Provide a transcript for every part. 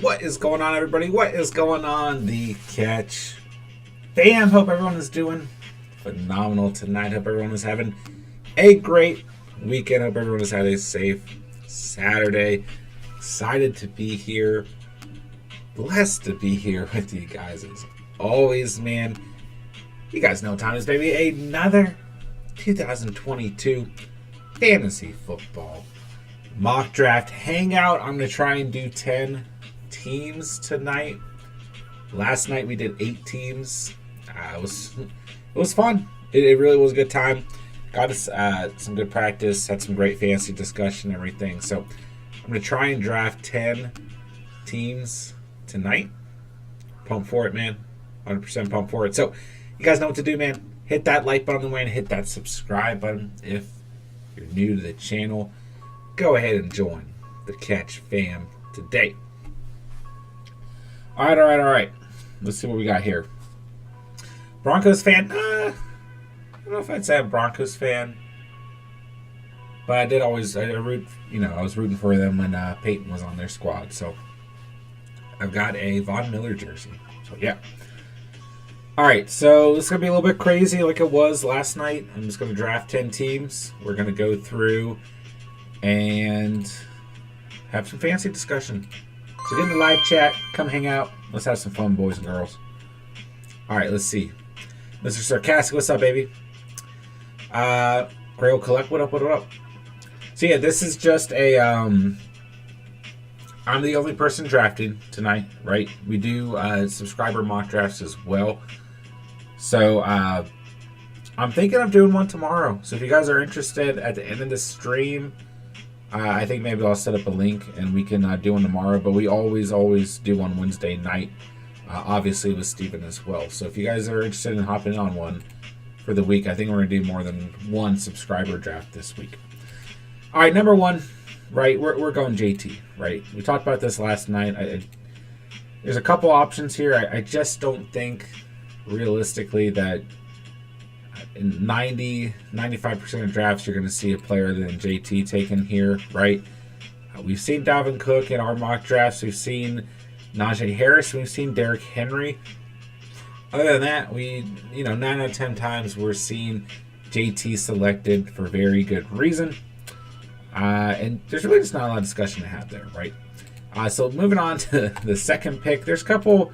What is going on, everybody? What is going on, the Catch fam? Hope everyone is doing phenomenal tonight. Hope everyone is having a great weekend. Hope everyone has had a safe Saturday. Excited to be here. Blessed to be here with you guys as always, man. You guys know what time it is, baby. Another 2022 fantasy football mock draft hangout. I'm going to try and do 10 teams tonight. Last night we did 8 teams. It was fun. It really was a good time. Got us some good practice. Had some great fantasy discussion and everything. So I'm going to try and draft 10 teams tonight. Pump for it, man. 100% pump for it. So you guys know what to do, man. Hit that like button on the way and hit that subscribe button if you're new to the channel. Go ahead and join the Catch fam today. All right. Let's see what we got here. Broncos fan. I don't know if I'd say I'm a Broncos fan, but I did always. I was rooting for them when Peyton was on their squad. So I've got a Von Miller jersey. So yeah. All right. So this is gonna be a little bit crazy, like it was last night. I'm just gonna draft 10 teams. We're gonna go through and have some fancy discussion. So get in the live chat, come hang out. Let's have some fun, boys and girls. All right, let's see. Mr. Sarcastic, what's up, baby? Grail Collect, what up? So yeah, this is just a, I'm the only person drafting tonight, right? We do subscriber mock drafts as well. So I'm thinking of doing one tomorrow. So if you guys are interested at the end of the stream, I think maybe I'll set up a link and we can do one tomorrow. But we always do on Wednesday night, obviously with Steven as well. So if you guys are interested in hopping on one for the week, I think we're going to do more than one subscriber draft this week. All right, number one, right, we're going JT, right? We talked about this last night. There's a couple options here. I just don't think realistically that in 95% of drafts, you're going to see a player other than JT taken here, right? We've seen Dalvin Cook in our mock drafts. We've seen Najee Harris. We've seen Derrick Henry. Other than that, 9 out of 10 times we're seeing JT selected for very good reason. And there's really just not a lot of discussion to have there, right? So moving on to the second pick, there's a couple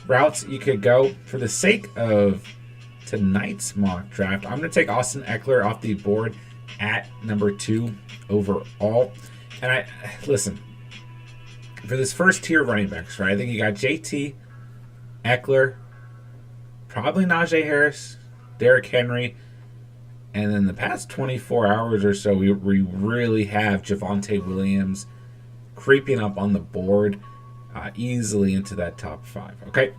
routes you could go. For the sake of tonight's mock draft, I'm going to take Austin Eckler off the board at number 2 overall. And listen, for this first tier of running backs, right? I think you got JT, Eckler, probably Najee Harris, Derrick Henry, and then the past 24 hours or so, we really have Javonte Williams creeping up on the board easily into that top 5. Okay.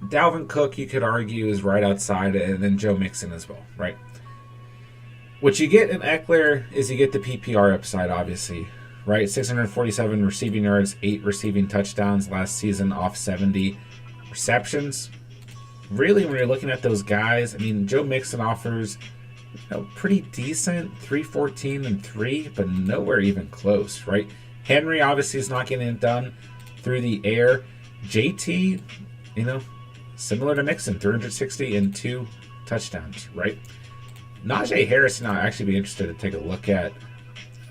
Dalvin Cook, you could argue, is right outside, and then Joe Mixon as well, right? What you get in Eckler is you get the PPR upside, obviously, right? 647 receiving yards, 8 receiving touchdowns last season off 70 receptions. Really, when you're looking at those guys, I mean, Joe Mixon offers pretty decent 314 and 3, but nowhere even close, right? Henry obviously is not getting it done through the air. JT, similar to Mixon, 360 and 2 touchdowns, right? Najee Harris, I'd actually be interested to take a look at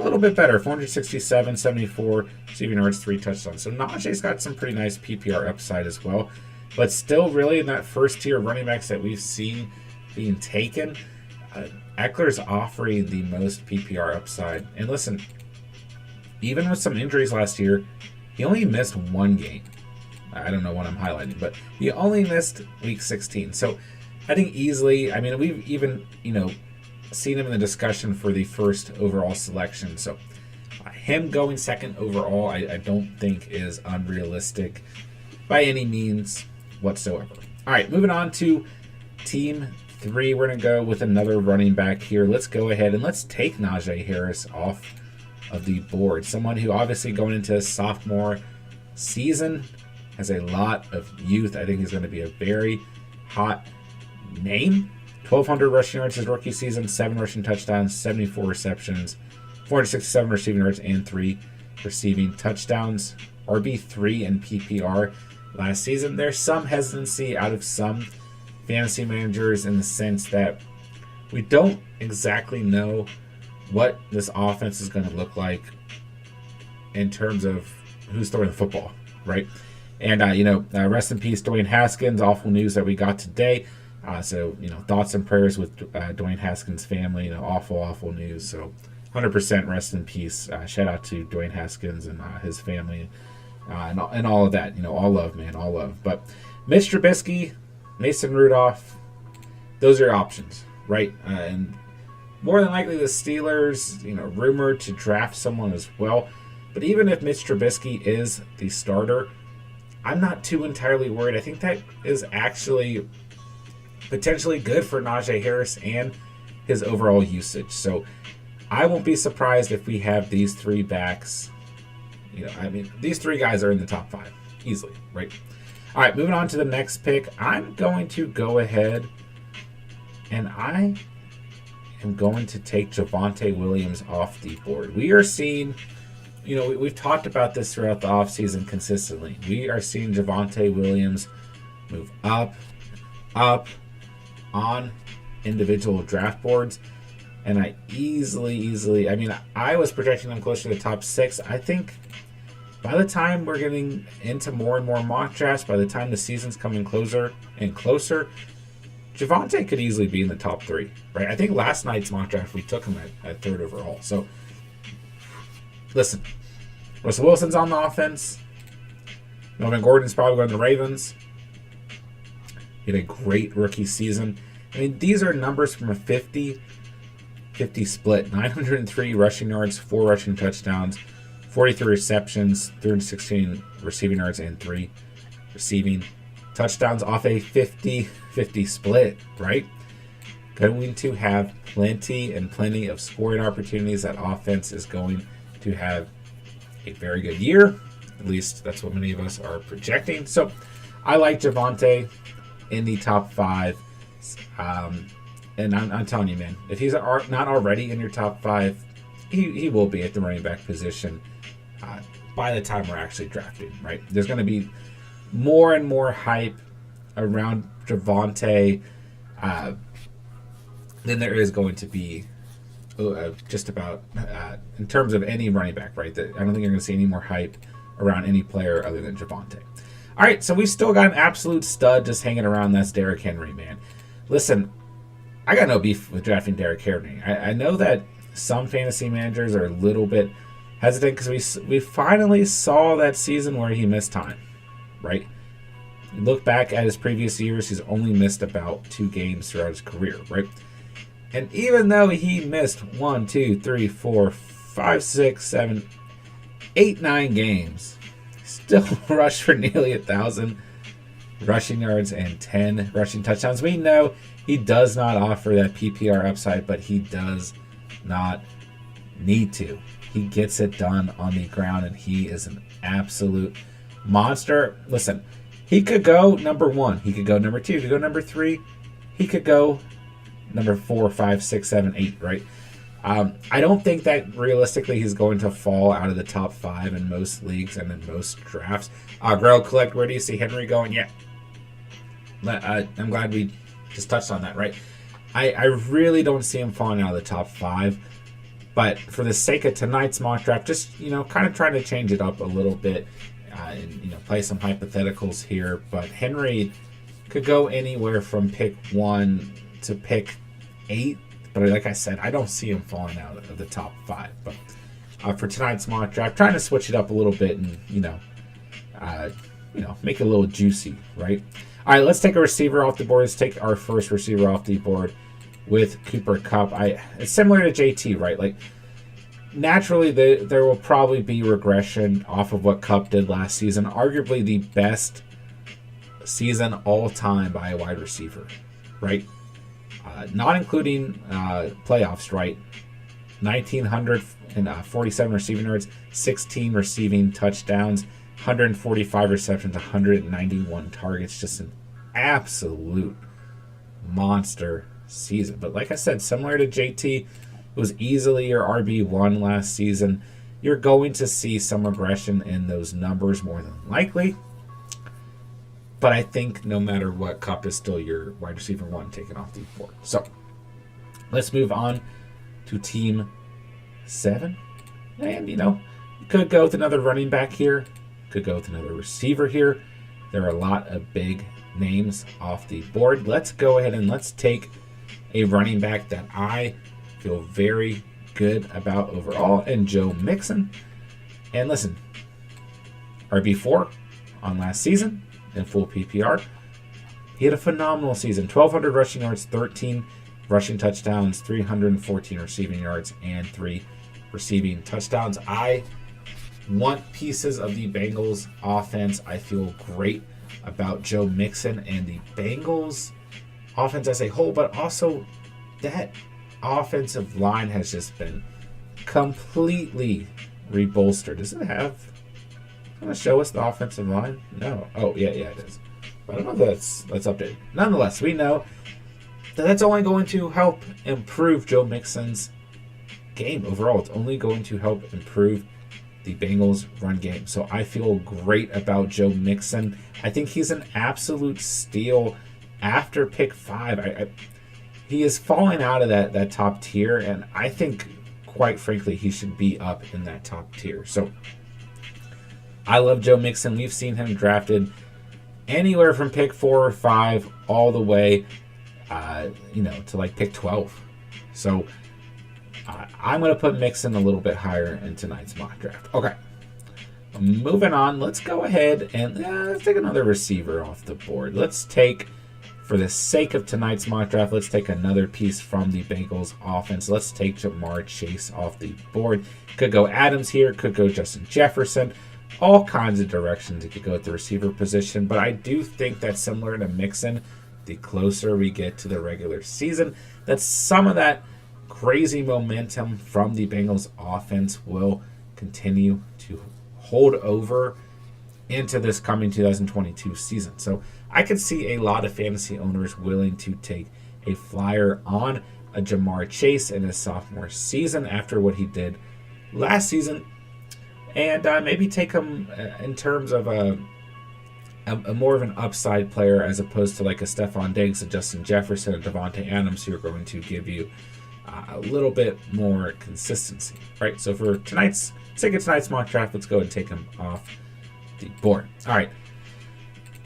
a little bit better. 467, 74 receiving yards, 3 touchdowns. So Najee's got some pretty nice PPR upside as well. But still, really, in that first tier of running backs that we've seen being taken, Eckler's offering the most PPR upside. And listen, even with some injuries last year, he only missed 1 game. I don't know what I'm highlighting, but he only missed week 16. So I think easily, we've even, seen him in the discussion for the first overall selection. So him going second overall, I don't think is unrealistic by any means whatsoever. All right, moving on to team 3. We're going to go with another running back here. Let's go ahead and let's take Najee Harris off of the board. Someone who obviously going into his sophomore season has a lot of youth. I think he's going to be a very hot name. 1,200 rushing yards his rookie season, 7 rushing touchdowns, 74 receptions, 467 receiving yards, and 3 receiving touchdowns, RB3 in PPR last season. There's some hesitancy out of some fantasy managers in the sense that we don't exactly know what this offense is going to look like in terms of who's throwing the football, right? And, rest in peace, Dwayne Haskins. Awful news that we got today. So, thoughts and prayers with Dwayne Haskins' family. Awful news. So, 100% rest in peace. Shout out to Dwayne Haskins and his family and all of that. All love, man, all love. But Mitch Trubisky, Mason Rudolph, those are your options, right? And more than likely the Steelers, rumored to draft someone as well. But even if Mitch Trubisky is the starter, I'm not too entirely worried. I think that is actually potentially good for Najee Harris and his overall usage. So I won't be surprised if we have these three backs. These three guys are in the top 5 easily, right? All right, moving on to the next pick. I'm going to go ahead and I am going to take Javonte Williams off the board. We are seeing, we've talked about this throughout the offseason consistently. We are seeing Javonte Williams move up on individual draft boards. And I easily, I was projecting them closer to the top 6. I think by the time we're getting into more and more mock drafts, by the time the season's coming closer and closer, Javonte could easily be in the top 3, right? I think last night's mock draft, we took him at 3rd overall. So, listen, Russell Wilson's on the offense. Melvin Gordon's probably going to the Ravens. He had a great rookie season. These are numbers from a 50 split. 903 rushing yards, 4 rushing touchdowns, 43 receptions, 316 receiving yards, and 3 receiving touchdowns off a 50-50 split, right? Going to have plenty of scoring opportunities. That offense is going to have a very good year. At least that's what many of us are projecting. So I like Javonte in the top 5. And I'm telling you, man, if he's not already in your top 5, he will be at the running back position by the time we're actually drafting, right? There's going to be more and more hype around Javonte than there is going to be just about in terms of any running back, right? I don't think you're going to see any more hype around any player other than Javonte. All right, so we still got an absolute stud just hanging around. That's Derrick Henry, man. Listen, I got no beef with drafting Derrick Henry. I know that some fantasy managers are a little bit hesitant because we finally saw that season where he missed time, right? You look back at his previous years, he's only missed about 2 games throughout his career, right? And even though he missed 1, 2, 3, 4, 5, 6, 7, 8, 9 games, still rushed for nearly 1,000 rushing yards and 10 rushing touchdowns. We know he does not offer that PPR upside, but he does not need to. He gets it done on the ground, and he is an absolute monster. Listen, he could go number 1. He could go number 2. He could go number 3. He could go number 4, 5, 6, 7, 8, right? I don't think that realistically he's going to fall out of the top 5 in most leagues and in most drafts. Grail Collect, where do you see Henry going? Yeah. I'm glad we just touched on that, right? I really don't see him falling out of the top 5. But for the sake of tonight's mock draft, just, kind of trying to change it up a little bit and, play some hypotheticals here. But Henry could go anywhere from pick 1 to pick 8. But like I said, I don't see him falling out of the top 5. But for tonight's mock draft, trying to switch it up a little bit and, make it a little juicy, right? All right, let's take a receiver off the board. Let's take our first receiver off the board with Cooper Kupp. It's similar to JT, right? Like, naturally, there will probably be regression off of what Kupp did last season. Arguably the best season all time by a wide receiver, right? Not including playoffs, right? 1,947 receiving yards, 16 receiving touchdowns, 145 receptions, 191 targets. Just an absolute monster season. But like I said, similar to JT, it was easily your RB1 last season. you're going to see some regression in those numbers more than likely. But I think no matter what, Kupp is still your wide receiver 1 taken off the board. So let's move on to Team 7. And, you could go with another running back here. Could go with another receiver here. There are a lot of big names off the board. Let's go ahead and let's take a running back that I feel very good about overall, and Joe Mixon. And listen, RB4 on last season in full PPR. He had a phenomenal season. 1,200 rushing yards, 13 rushing touchdowns, 314 receiving yards, and 3 receiving touchdowns. I want pieces of the Bengals offense. I feel great about Joe Mixon and the Bengals offense as a whole, but also that offensive line has just been completely rebolstered. Does it have? Going to show us the offensive line? No. Oh, yeah, it is. But I don't know if that's updated. Nonetheless, we know that that's only going to help improve Joe Mixon's game overall. It's only going to help improve the Bengals run game. So I feel great about Joe Mixon. I think he's an absolute steal after pick 5. He is falling out of that top tier, and I think, quite frankly, he should be up in that top tier. So I love Joe Mixon. We've seen him drafted anywhere from pick 4 or 5 all the way, to like pick 12. So I'm going to put Mixon a little bit higher in tonight's mock draft. Okay. Moving on, let's go ahead and let's take another receiver off the board. Let's take, for the sake of tonight's mock draft, let's take another piece from the Bengals offense. Let's take Jamar Chase off the board. Could go Adams here, could go Justin Jefferson. All kinds of directions it could go at the receiver position, but I do think that similar to Mixon, the closer we get to the regular season, that some of that crazy momentum from the Bengals offense will continue to hold over into this coming 2022 season. So I could see a lot of fantasy owners willing to take a flyer on a Jamar Chase in his sophomore season after what he did last season, and maybe take him in terms of a more of an upside player as opposed to like a Stephon Diggs, a Justin Jefferson, a Devonta Adams, who are going to give you a little bit more consistency, right? So for tonight's mock draft, let's go and take him off the board. All right.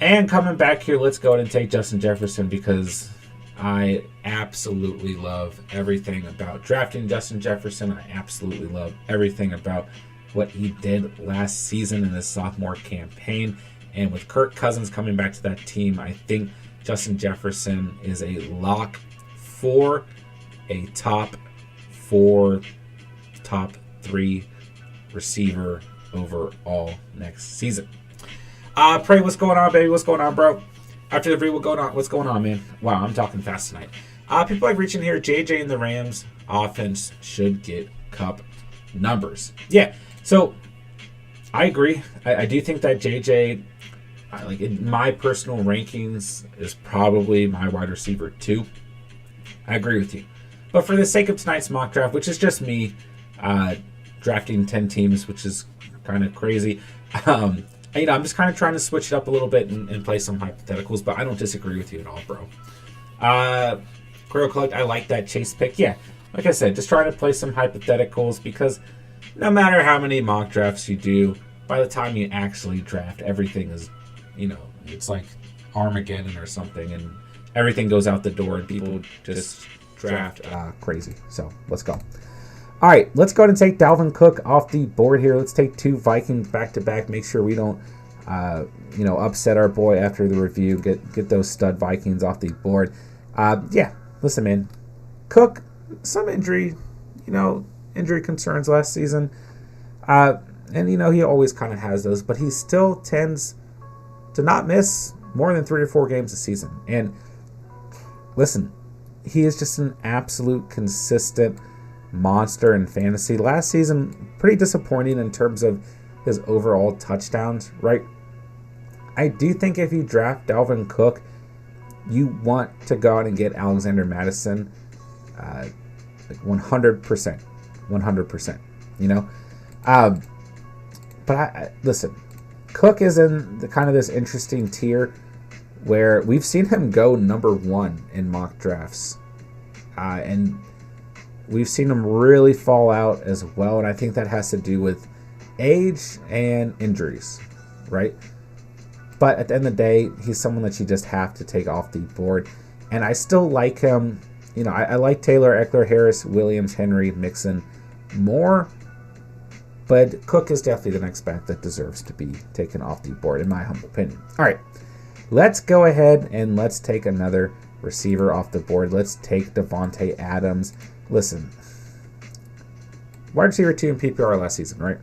And coming back here, let's go ahead and take Justin Jefferson because I absolutely love everything about drafting Justin Jefferson. I absolutely love everything about what he did last season in his sophomore campaign. And with Kirk Cousins coming back to that team, I think Justin Jefferson is a lock for a top 4, top 3 receiver overall next season. Pray, what's going on, baby? What's going on, bro? After the review, what's going on, man? Wow, I'm talking fast tonight. People like reaching here. JJ and the Rams offense should get Kupp numbers. Yeah, so I agree. I do think that JJ, like in my personal rankings, is probably my wide receiver 2. I agree with you. But for the sake of tonight's mock draft, which is just me drafting 10 teams, which is kind of crazy, I'm just kind of trying to switch it up a little bit and play some hypotheticals, but I don't disagree with you at all, bro. Crow Collect, I like that Chase pick. Yeah, like I said, just trying to play some hypotheticals because no matter how many mock drafts you do, by the time you actually draft, everything is, it's like Armageddon or something, and everything goes out the door, and people just draft crazy. So let's go. All right, let's go ahead and take Dalvin Cook off the board here. Let's take 2 Vikings back-to-back. Make sure we don't, upset our boy after the review. Get those stud Vikings off the board. Listen, man. Cook, some injury concerns last season. And, he always kind of has those. But he still tends to not miss more than 3 or 4 games a season. And, listen, he is just an absolute consistent monster in fantasy. Last season, pretty disappointing in terms of his overall touchdowns, right? I do think if you draft Dalvin Cook, you want to go out and get Alexander Mattison 100%. 100%, But listen, Cook is in the kind of this interesting tier where we've seen him go number 1 in mock drafts. And we've seen him really fall out as well. And I think that has to do with age and injuries, right? But at the end of the day, he's someone that you just have to take off the board. And I still like him. You know, I like Taylor, Eckler, Harris, Williams, Henry, Mixon more. But Cook is definitely the next back that deserves to be taken off the board, in my humble opinion. All right, let's go ahead and let's take another receiver off the board. Let's take Devonta Adams. Listen, wide receiver 2 in PPR last season, right?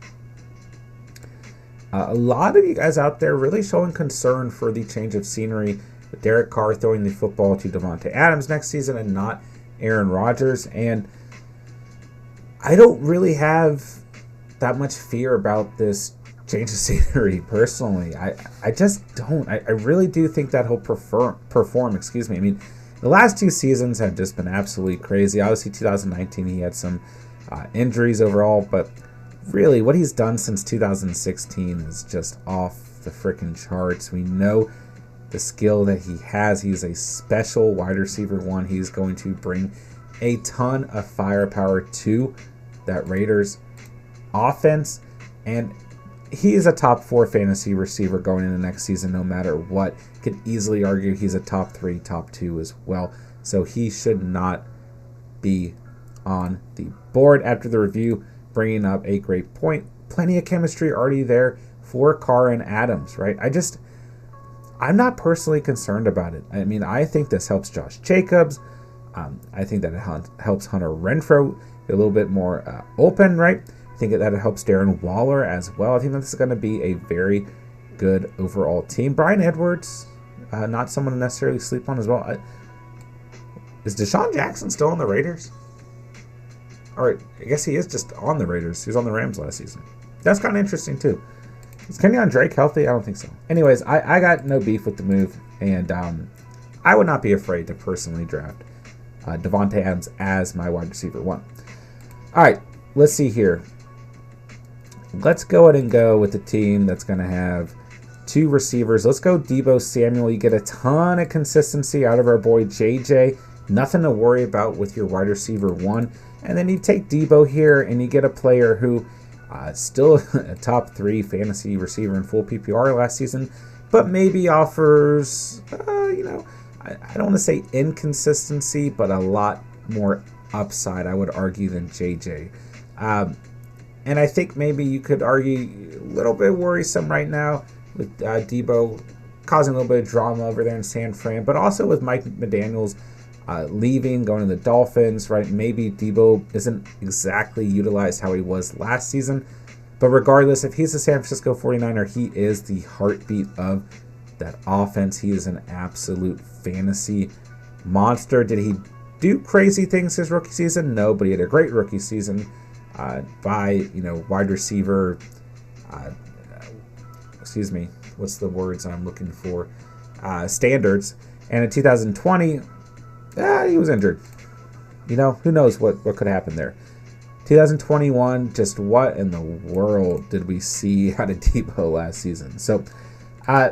A lot of you guys out there really showing concern for the change of scenery with Derek Carr throwing the football to Devonta Adams next season and not Aaron Rodgers. And I don't really have that much fear about this change of scenery personally. I just don't. I really do think that he'll perform. I mean, the last 2 seasons have just been absolutely crazy. Obviously, 2019 he had some injuries overall, but really what he's done since 2016 is just off the freaking charts. We know the skill that he has. He's a special wide receiver 1. He's going to bring a ton of firepower to that Raiders offense, and he is a top 4 fantasy receiver going into next season no matter what. Could easily argue he's a top 3, top 2 as well, so he should not be on the board. After the review, bringing up a great point, plenty of chemistry already there for Carr and Adams, right? I'm not personally concerned about it. I mean, I think this helps Josh Jacobs. I think that it helps Hunter Renfrow get a little bit more open, right? I think that it helps Darren Waller as well. I think that this is going to be a very good overall team. Bryan Edwards, not someone to necessarily sleep on as well. Is Deshaun Jackson still on the Raiders? All right, I guess he is just on the Raiders. He was on the Rams last season. That's kind of interesting too. Is Kenyon Drake healthy? I don't think so. Anyways, I got no beef with the move, and I would not be afraid to personally draft Devonta Adams as my wide receiver 1. All right, let's see here. Let's go ahead and go with the team that's going to have 2 receivers. Let's go Deebo Samuel. You get a ton of consistency out of our boy JJ. Nothing to worry about with your wide receiver 1. And then you take Deebo here, and you get a player who still a top 3 fantasy receiver in full PPR last season, but maybe offers, I don't want to say inconsistency, but a lot more upside, I would argue, than JJ. And I think maybe you could argue a little bit worrisome right now with Deebo causing a little bit of drama over there in San Fran, but also with Mike McDaniels leaving, going to the Dolphins, right? Maybe Deebo isn't exactly utilized how he was last season. But regardless, if he's a San Francisco 49er, he is the heartbeat of that offense. He is an absolute fantasy monster. Did he do crazy things his rookie season? No, but he had a great rookie season by, wide receiver, what's the words I'm looking for? Standards. And in 2020, he was injured. Who knows what could happen there. 2021, just what in the world did we see out of Deebo last season? So,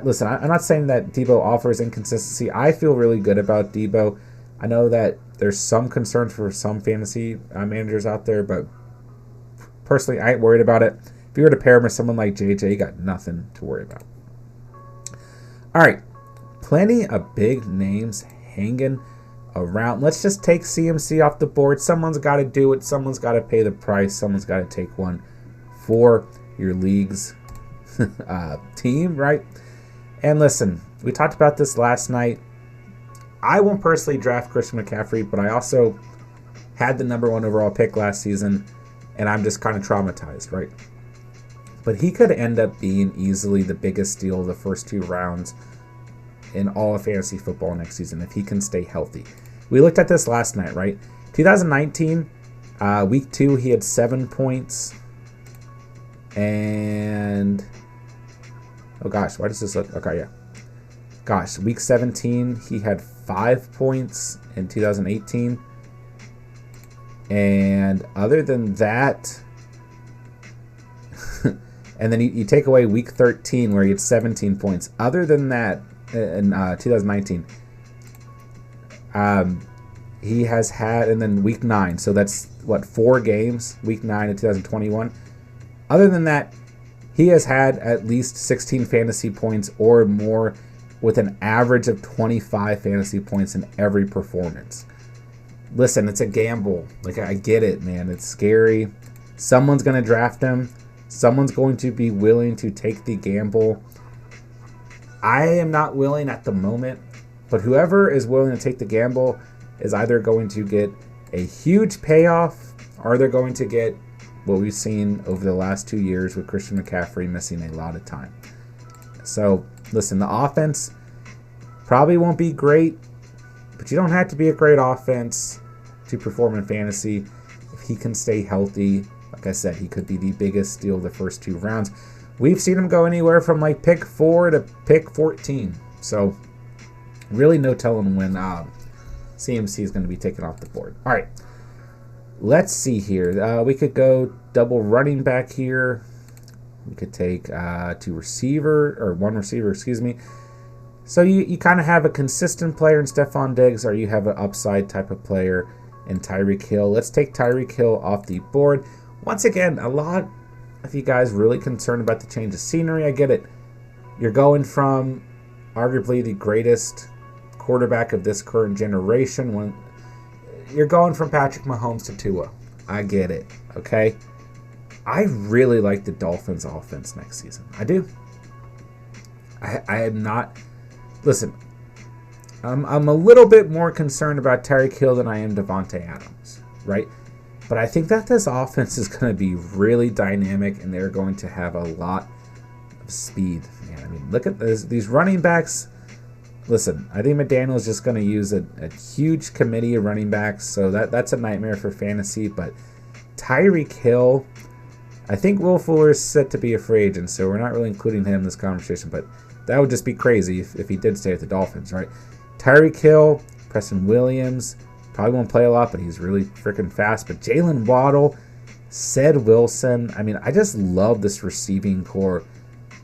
listen, I'm not saying that Deebo offers inconsistency. I feel really good about Deebo. I know that there's some concern for some fantasy managers out there, but personally, I ain't worried about it. If you were to pair him with someone like JJ, you got nothing to worry about. All right, plenty of big names hanging around. Let's just take CMC off the board. Someone's got to do it. Someone's got to pay the price. Someone's got to take one for your league's team, right? And listen, we talked about this last night. I won't personally draft Christian McCaffrey, but I also had the number 1 overall pick last season, and I'm just kind of traumatized, right? But he could end up being easily the biggest steal of the first 2 rounds in all of fantasy football next season if he can stay healthy. We looked at this last night, right? 2019, week 2, he had 7 points. And, oh gosh, why does this look? Okay, yeah. Gosh, week 17, he had 5 points in 2018. And other than that, And then you take away week 13 where he had 17 points. Other than that, in 2019, he has had, and then week 9, so that's, 4 games, week 9 of 2021. Other than that, he has had at least 16 fantasy points or more with an average of 25 fantasy points in every performance. Listen, it's a gamble. Like, I get it, man. It's scary. Someone's going to draft him. Someone's going to be willing to take the gamble. I am not willing at the moment, but whoever is willing to take the gamble is either going to get a huge payoff or they're going to get what we've seen over the last 2 years with Christian McCaffrey missing a lot of time. So, listen, the offense probably won't be great, but you don't have to be a great offense to perform in fantasy. If he can stay healthy, like I said, he could be the biggest steal of the first 2 rounds. We've seen him go anywhere from like pick 4 to pick 14. So really no telling when CMC is going to be taken off the board. All right, let's see here. We could go double running back here. We could take 1 receiver, excuse me. So you kind of have a consistent player in Stephon Diggs, or you have an upside type of player in Tyreek Hill. Let's take Tyreek Hill off the board. Once again, a lot of you guys really concerned about the change of scenery. I get it. You're going from arguably the greatest quarterback of this current generation. When you're going from Patrick Mahomes to Tua. I get it, okay? I really like the Dolphins' offense next season. I do. I am not... Listen, I'm a little bit more concerned about Tyreek Hill than I am Devonta Adams, right? But I think that this offense is going to be really dynamic, and they're going to have a lot of speed. Man, I mean, look at these running backs. Listen, I think McDaniel is just going to use a huge committee of running backs, so that's a nightmare for fantasy. But Tyreek Hill, I think Will Fuller is set to be a free agent, so we're not really including him in this conversation, but that would just be crazy if he did stay at the Dolphins, right? Tyreek Hill, Preston Williams, probably won't play a lot, but he's really freaking fast. But Jalen Waddle, Ced Wilson, I mean, I just love this receiving core.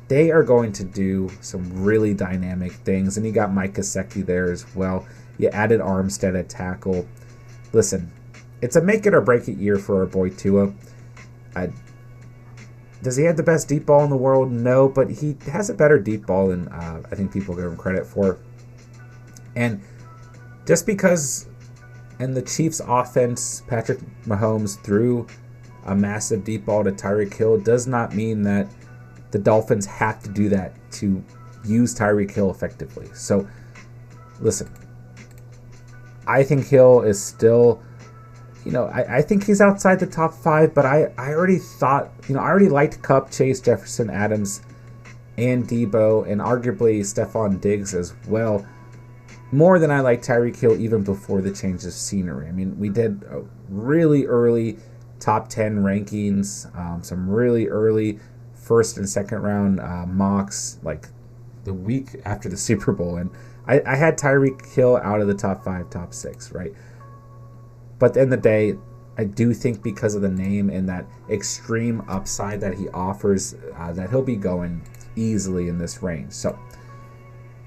They are going to do some really dynamic things. And you got Mike Gesicki there as well. You added Armstead at tackle. Listen, it's a make it or break it year for our boy Tua. Does he have the best deep ball in the world? No, but he has a better deep ball than I think people give him credit for. And just because in the Chiefs' offense, Patrick Mahomes threw a massive deep ball to Tyreek Hill does not mean that the Dolphins have to do that to use Tyreek Hill effectively. So, listen, I think Hill is still, I think he's outside the top 5, but I already thought, I already liked Kupp, Chase, Jefferson, Adams, and Debo, and arguably Stephon Diggs as well, more than I like Tyreek Hill even before the change of scenery. I mean, we did a really early top 10 rankings, some really early first and second round mocks, like the week after the Super Bowl, and I had Tyreek Hill out of the top 5, top 6, right? But at the end of the day, I do think because of the name and that extreme upside that he offers, that he'll be going easily in this range. So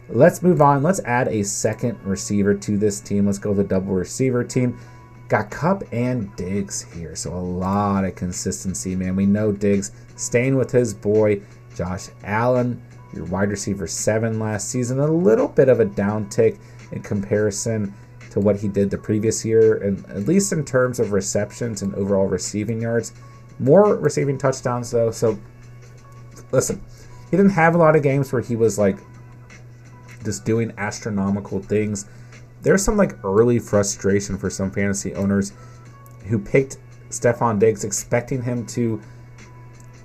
let's move on. Let's add a second receiver to this team. Let's go with a double receiver team. Got Kupp and Diggs here, so a lot of consistency, man. We know Diggs staying with his boy Josh Allen, your wide receiver 7 last season. A little bit of a downtick in comparison to what he did the previous year, and at least in terms of receptions and overall receiving yards. More receiving touchdowns, though. So, listen, he didn't have a lot of games where he was like just doing astronomical things. There's some like early frustration for some fantasy owners who picked Stephon Diggs expecting him to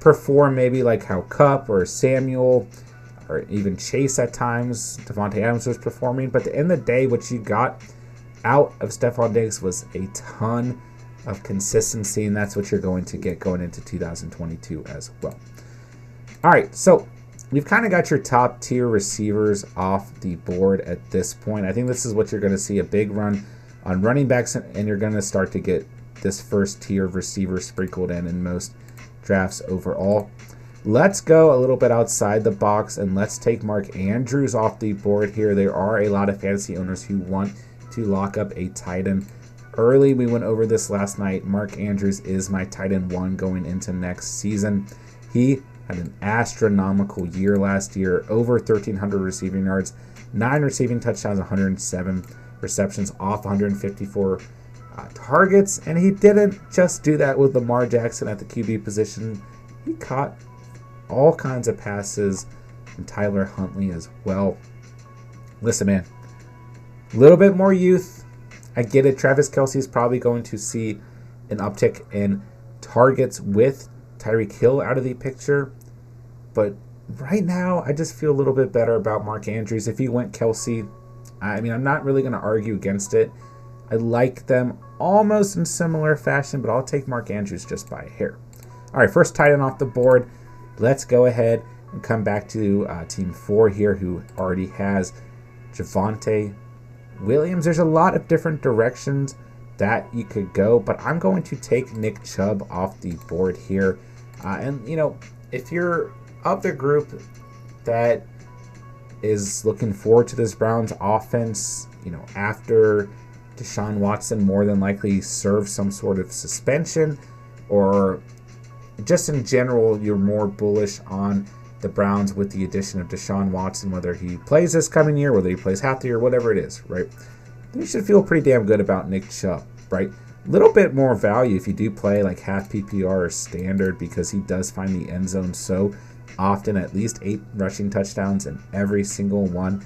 perform maybe like how Kupp or Samuel or even Chase at times, Devonta Adams was performing. But at the end of the day, what you got out of Stephon Diggs was a ton of consistency, and that's what you're going to get going into 2022 as well. All right, so you've kind of got your top tier receivers off the board at this point. I think this is what you're going to see, a big run on running backs, and you're going to start to get this first tier of receivers sprinkled in most drafts overall. Let's go a little bit outside the box and let's take Mark Andrews off the board here. There are a lot of fantasy owners who want to lock up a tight end early. We went over this last night. Mark Andrews is my tight end 1 going into next season. He had an astronomical year last year, over 1,300 receiving yards, 9 receiving touchdowns, 107 receptions off 154 targets. And he didn't just do that with Lamar Jackson at the QB position. He caught all kinds of passes from Tyler Huntley as well. Listen, man, a little bit more youth. I get it. Travis Kelce is probably going to see an uptick in targets with Tyreek Hill out of the picture. But right now, I just feel a little bit better about Mark Andrews. If he went Kelce, I mean, I'm not really going to argue against it. I like them almost in similar fashion, but I'll take Mark Andrews just by a hair. All right, first tight end off the board. Let's go ahead and come back to Team 4 here, who already has Javonte Williams. There's a lot of different directions that you could go, but I'm going to take Nick Chubb off the board here. And, you know, if you're of the group that is looking forward to this Browns offense, you know, after Deshaun Watson more than likely serves some sort of suspension, or just in general, you're more bullish on the Browns with the addition of Deshaun Watson, whether he plays this coming year, whether he plays half the year, whatever it is, right? You should feel pretty damn good about Nick Chubb, right? A little bit more value if you do play like half PPR or standard, because he does find the end zone so often, at least 8 rushing touchdowns in every single one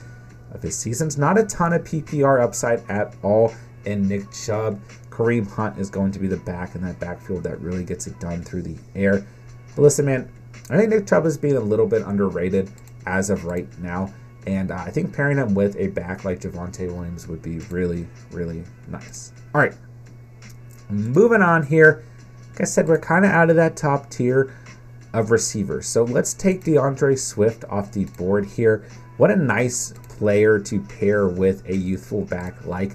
of his seasons. Not a ton of PPR upside at all in Nick Chubb. Kareem Hunt is going to be the back in that backfield that really gets it done through the air. But listen, man, I think Nick Chubb is being a little bit underrated as of right now. And I think pairing him with a back like Javonte Williams would be really, really nice. All right, moving on here. Like I said, we're kind of out of that top tier of receivers. So let's take Deandre Swift off the board here. What a nice player to pair with a youthful back like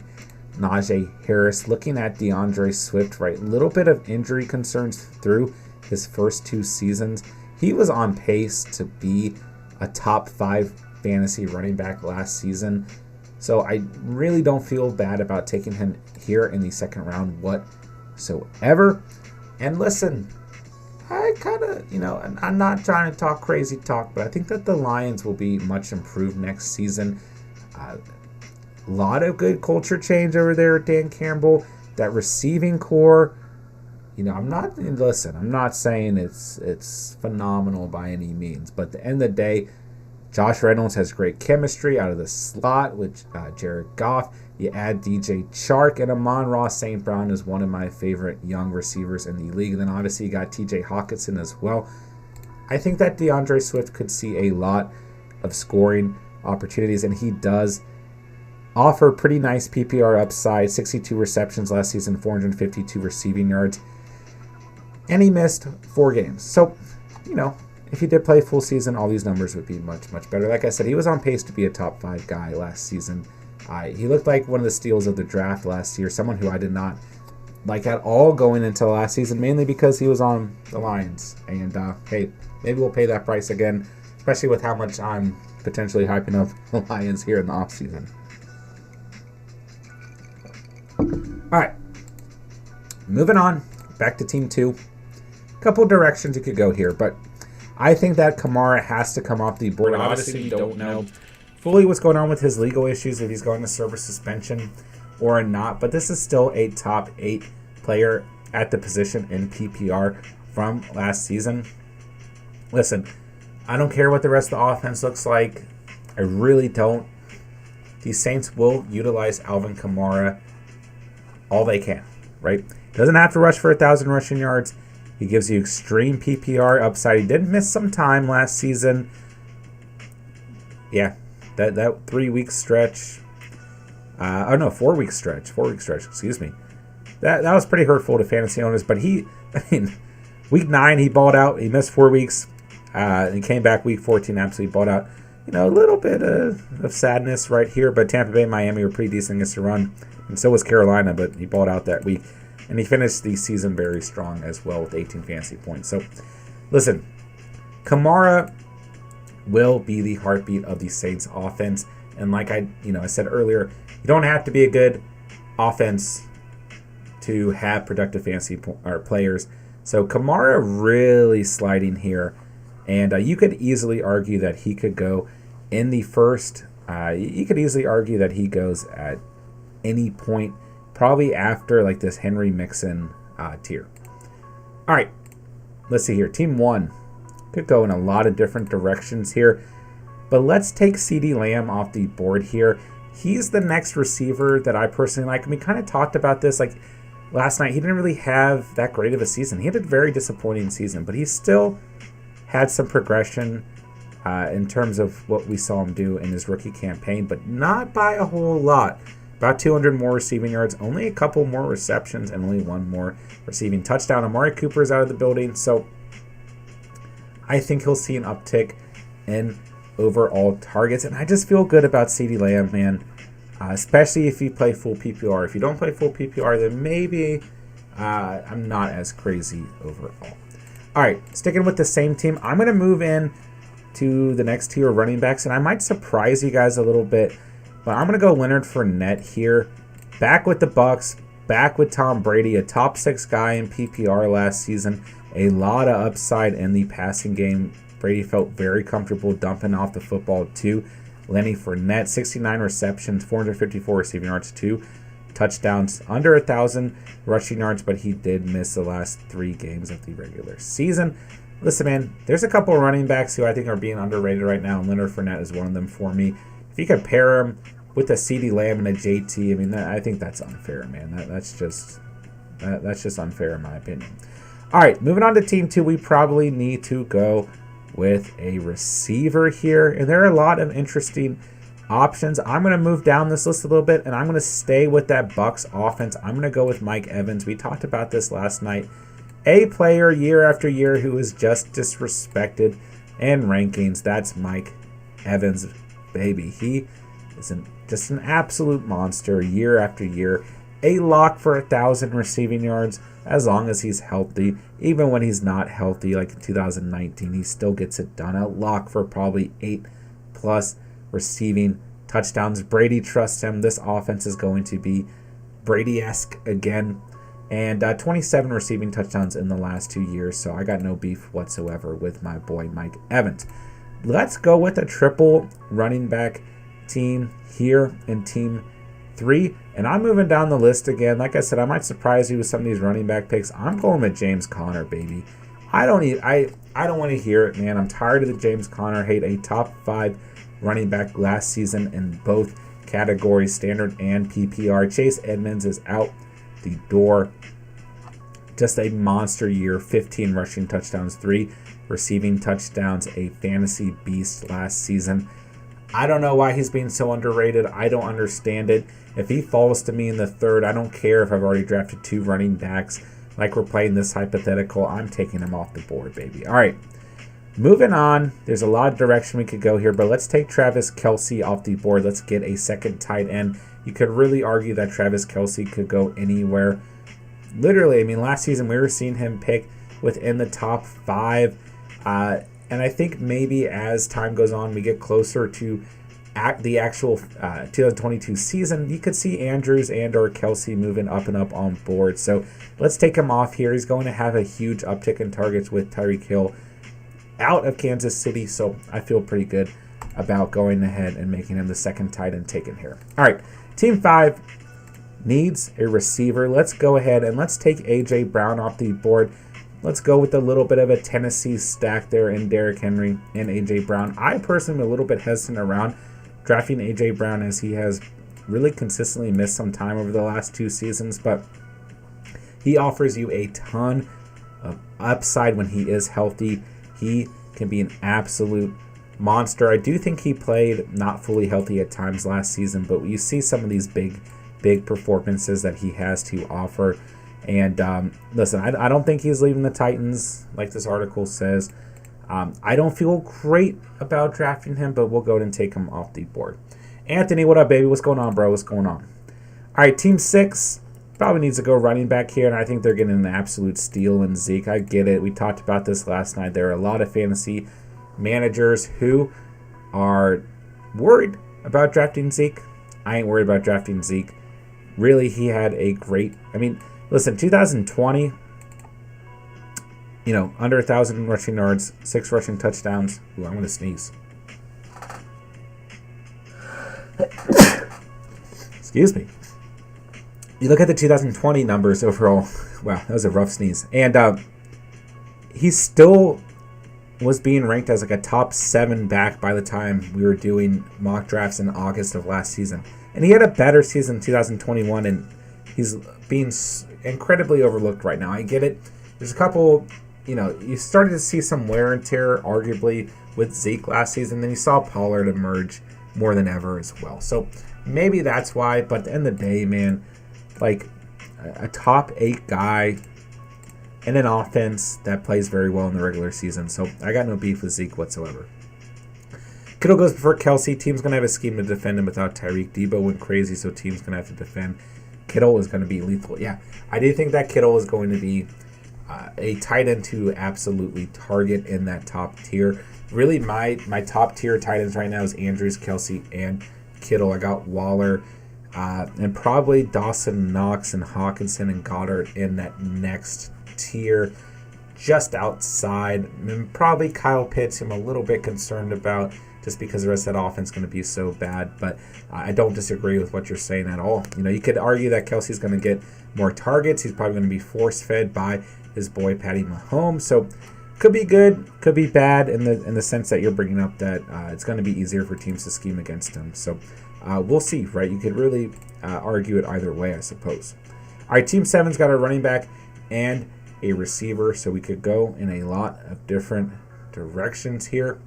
Najee Harris. Looking at Deandre Swift, right, little bit of injury concerns through his first 2 seasons. He was on pace to be a top 5 fantasy running back last season. So I really don't feel bad about taking him here in the second round whatsoever. And listen, I kind of, you know, I'm not trying to talk crazy talk, but I think that the Lions will be much improved next season. A lot of good culture change over there at Dan Campbell. That receiving core, you know, I'm not saying it's phenomenal by any means, but at the end of the day, Josh Reynolds has great chemistry out of the slot with Jared Goff. You add DJ Chark, and Amon-Ra St. Brown is one of my favorite young receivers in the league. And then obviously you got TJ Hawkinson as well. I think that Deandre Swift could see a lot of scoring opportunities, and he does offer pretty nice PPR upside. 62 receptions last season, 452 receiving yards, and he missed 4 games. So, you know, if he did play full season, all these numbers would be much, much better. Like I said, he was on pace to be a top 5 guy last season. He looked like one of the steals of the draft last year, someone who I did not like at all going into last season, mainly because he was on the Lions. And, hey, maybe we'll pay that price again, especially with how much I'm potentially hyping up the Lions here in the offseason. All right, moving on, back to Team 2. Couple directions you could go here, but I think that Kamara has to come off the board. Obviously, we don't know fully what's going on with his legal issues, if he's going to serve a suspension or not, but this is still a top 8 player at the position in PPR from last season. Listen, I don't care what the rest of the offense looks like. I really don't. The Saints will utilize Alvin Kamara all they can, right? Doesn't have to rush for 1,000 rushing yards. He gives you extreme PPR upside. He did miss some time last season. Yeah, that 3-week stretch. 4-week stretch. 4-week stretch, excuse me. That was pretty hurtful to fantasy owners. But week 9, he balled out. He missed 4 weeks. He came back week 14, absolutely balled out. You know, a little bit of sadness right here. But Tampa Bay and Miami were pretty decent against the run. And so was Carolina, but he balled out that week. And he finished the season very strong as well with 18 fantasy points. So, listen, Kamara will be the heartbeat of the Saints offense. And like I said earlier, you don't have to be a good offense to have productive fantasy players. So Kamara really sliding here. And you could easily argue that he could go in the first. You could easily argue that he goes at any point, probably after like this Henry Mixon tier. All right, let's see here. Team 1 could go in a lot of different directions here. But let's take CeeDee Lamb off the board here. He's the next receiver that I personally like. And we kind of talked about this like last night. He didn't really have that great of a season. He had a very disappointing season, but he still had some progression in terms of what we saw him do in his rookie campaign, but not by a whole lot. About 200 more receiving yards, only a couple more receptions, and only one more receiving touchdown. Amari Cooper's out of the building, so I think he'll see an uptick in overall targets. And I just feel good about CeeDee Lamb, man, especially if you play full PPR. If you don't play full PPR, then maybe I'm not as crazy overall. All right, sticking with the same team, I'm going to move in to the next tier of running backs, and I might surprise you guys a little bit, but I'm going to go Leonard Fournette here. Back with the Bucs, back with Tom Brady, a top 6 guy in PPR last season. A lot of upside in the passing game. Brady felt very comfortable dumping off the football to Lenny Fournette. 69 receptions, 454 receiving yards, 2 touchdowns, under 1,000 rushing yards, but he did miss the last 3 games of the regular season. Listen, man, there's a couple of running backs who I think are being underrated right now, and Leonard Fournette is one of them for me. If you could pair him with a CeeDee Lamb and a JT, I mean, I think that's unfair, man. That's just unfair in my opinion. All right, moving on to Team 2, we probably need to go with a receiver here, and there are a lot of interesting options. I'm going to move down this list a little bit, and I'm going to stay with that Bucs offense. I'm going to go with Mike Evans. We talked about this last night. A player year after year who is just disrespected in rankings. That's Mike Evans, baby. He is just an absolute monster year after year. A lock for 1,000 receiving yards as long as he's healthy. Even when he's not healthy, like in 2019, he still gets it done. A lock for probably 8+ receiving touchdowns. Brady trusts him. This offense is going to be Brady-esque again. And 27 receiving touchdowns in the last 2 years. So I got no beef whatsoever with my boy Mike Evans. Let's go with a triple running back team here in Team 3. And I'm moving down the list again. Like I said, I might surprise you with some of these running back picks. I'm going with James Conner, baby. I don't want to hear it, man. I'm tired of the James Conner hate. A top 5 running back last season in both categories, standard and PPR. Chase Edmonds is out the door. Just a monster year. 15 rushing touchdowns, 3 receiving touchdowns. A fantasy beast last season. I don't know why he's being so underrated. I don't understand it. If he falls to me in the 3rd, I don't care if I've already drafted 2 running backs. Like we're playing this hypothetical, I'm taking him off the board, baby. All right, moving on. There's a lot of direction we could go here, but let's take Travis Kelce off the board. Let's get a second tight end. You could really argue that Travis Kelce could go anywhere. Literally, I mean, last season we were seeing him pick within the top 5. And I think maybe as time goes on, we get closer to the actual 2022 season, you could see Andrews and or Kelce moving up and up on board. So let's take him off here. He's going to have a huge uptick in targets with Tyreek Hill out of Kansas City. So I feel pretty good about going ahead and making him the second tight end taken here. All right, Team 5 needs a receiver. Let's go ahead and let's take A.J. Brown off the board. Let's go with a little bit of a Tennessee stack there in Derrick Henry and A.J. Brown. I personally am a little bit hesitant around drafting A.J. Brown as he has really consistently missed some time over the last 2 seasons, but he offers you a ton of upside when he is healthy. He can be an absolute monster. I do think he played not fully healthy at times last season, but you see some of these big performances that he has to offer. And listen, I don't think he's leaving the Titans like this article says. I don't feel great about drafting him, but we'll go ahead and take him off the board. Anthony, what up, baby? What's going on, bro? What's going on? All right, Team 6. probably needs to go running back here, and I think they're getting an absolute steal in Zeke. I get it. We talked about this last night. There are a lot of fantasy managers who are worried about drafting Zeke. I ain't worried about drafting Zeke. Really, he had a great... I mean, listen, 2020, under 1,000 rushing yards, 6 rushing touchdowns. Ooh, I'm going to sneeze. Excuse me. You look at the 2020 numbers overall. Wow, that was a rough sneeze. And he still was being ranked as like a top 7 back by the time we were doing mock drafts in August of last season. And he had a better season in 2021, and he's being incredibly overlooked right now. I get it. There's a couple, you started to see some wear and tear, arguably, with Zeke last season. Then you saw Pollard emerge more than ever as well. So maybe that's why. But at the end of the day, man, like a top 8 guy and an offense that plays very well in the regular season. So I got no beef with Zeke whatsoever. Kittle goes before Kelsey. Team's going to have a scheme to defend him without Tyreek. Debo went crazy, so team's going to have to defend. Kittle is going to be lethal. Yeah, I do think that Kittle is going to be a tight end to absolutely target in that top tier. Really, my top tier tight ends right now is Andrews, Kelsey, and Kittle. I got Waller, and probably Dawson, Knox, and Hawkinson and Goddard in that next tier, just outside. And probably Kyle Pitts, I'm a little bit concerned about, just because the rest of that offense is going to be so bad. But I don't disagree with what you're saying at all. You could argue that Kelsey's going to get more targets. He's probably going to be force-fed by his boy Patty Mahomes. So could be good, could be bad in the sense that you're bringing up that it's going to be easier for teams to scheme against him. So we'll see, right? You could really argue it either way, I suppose. All right, Team 7's got a running back and a receiver, so we could go in a lot of different directions here.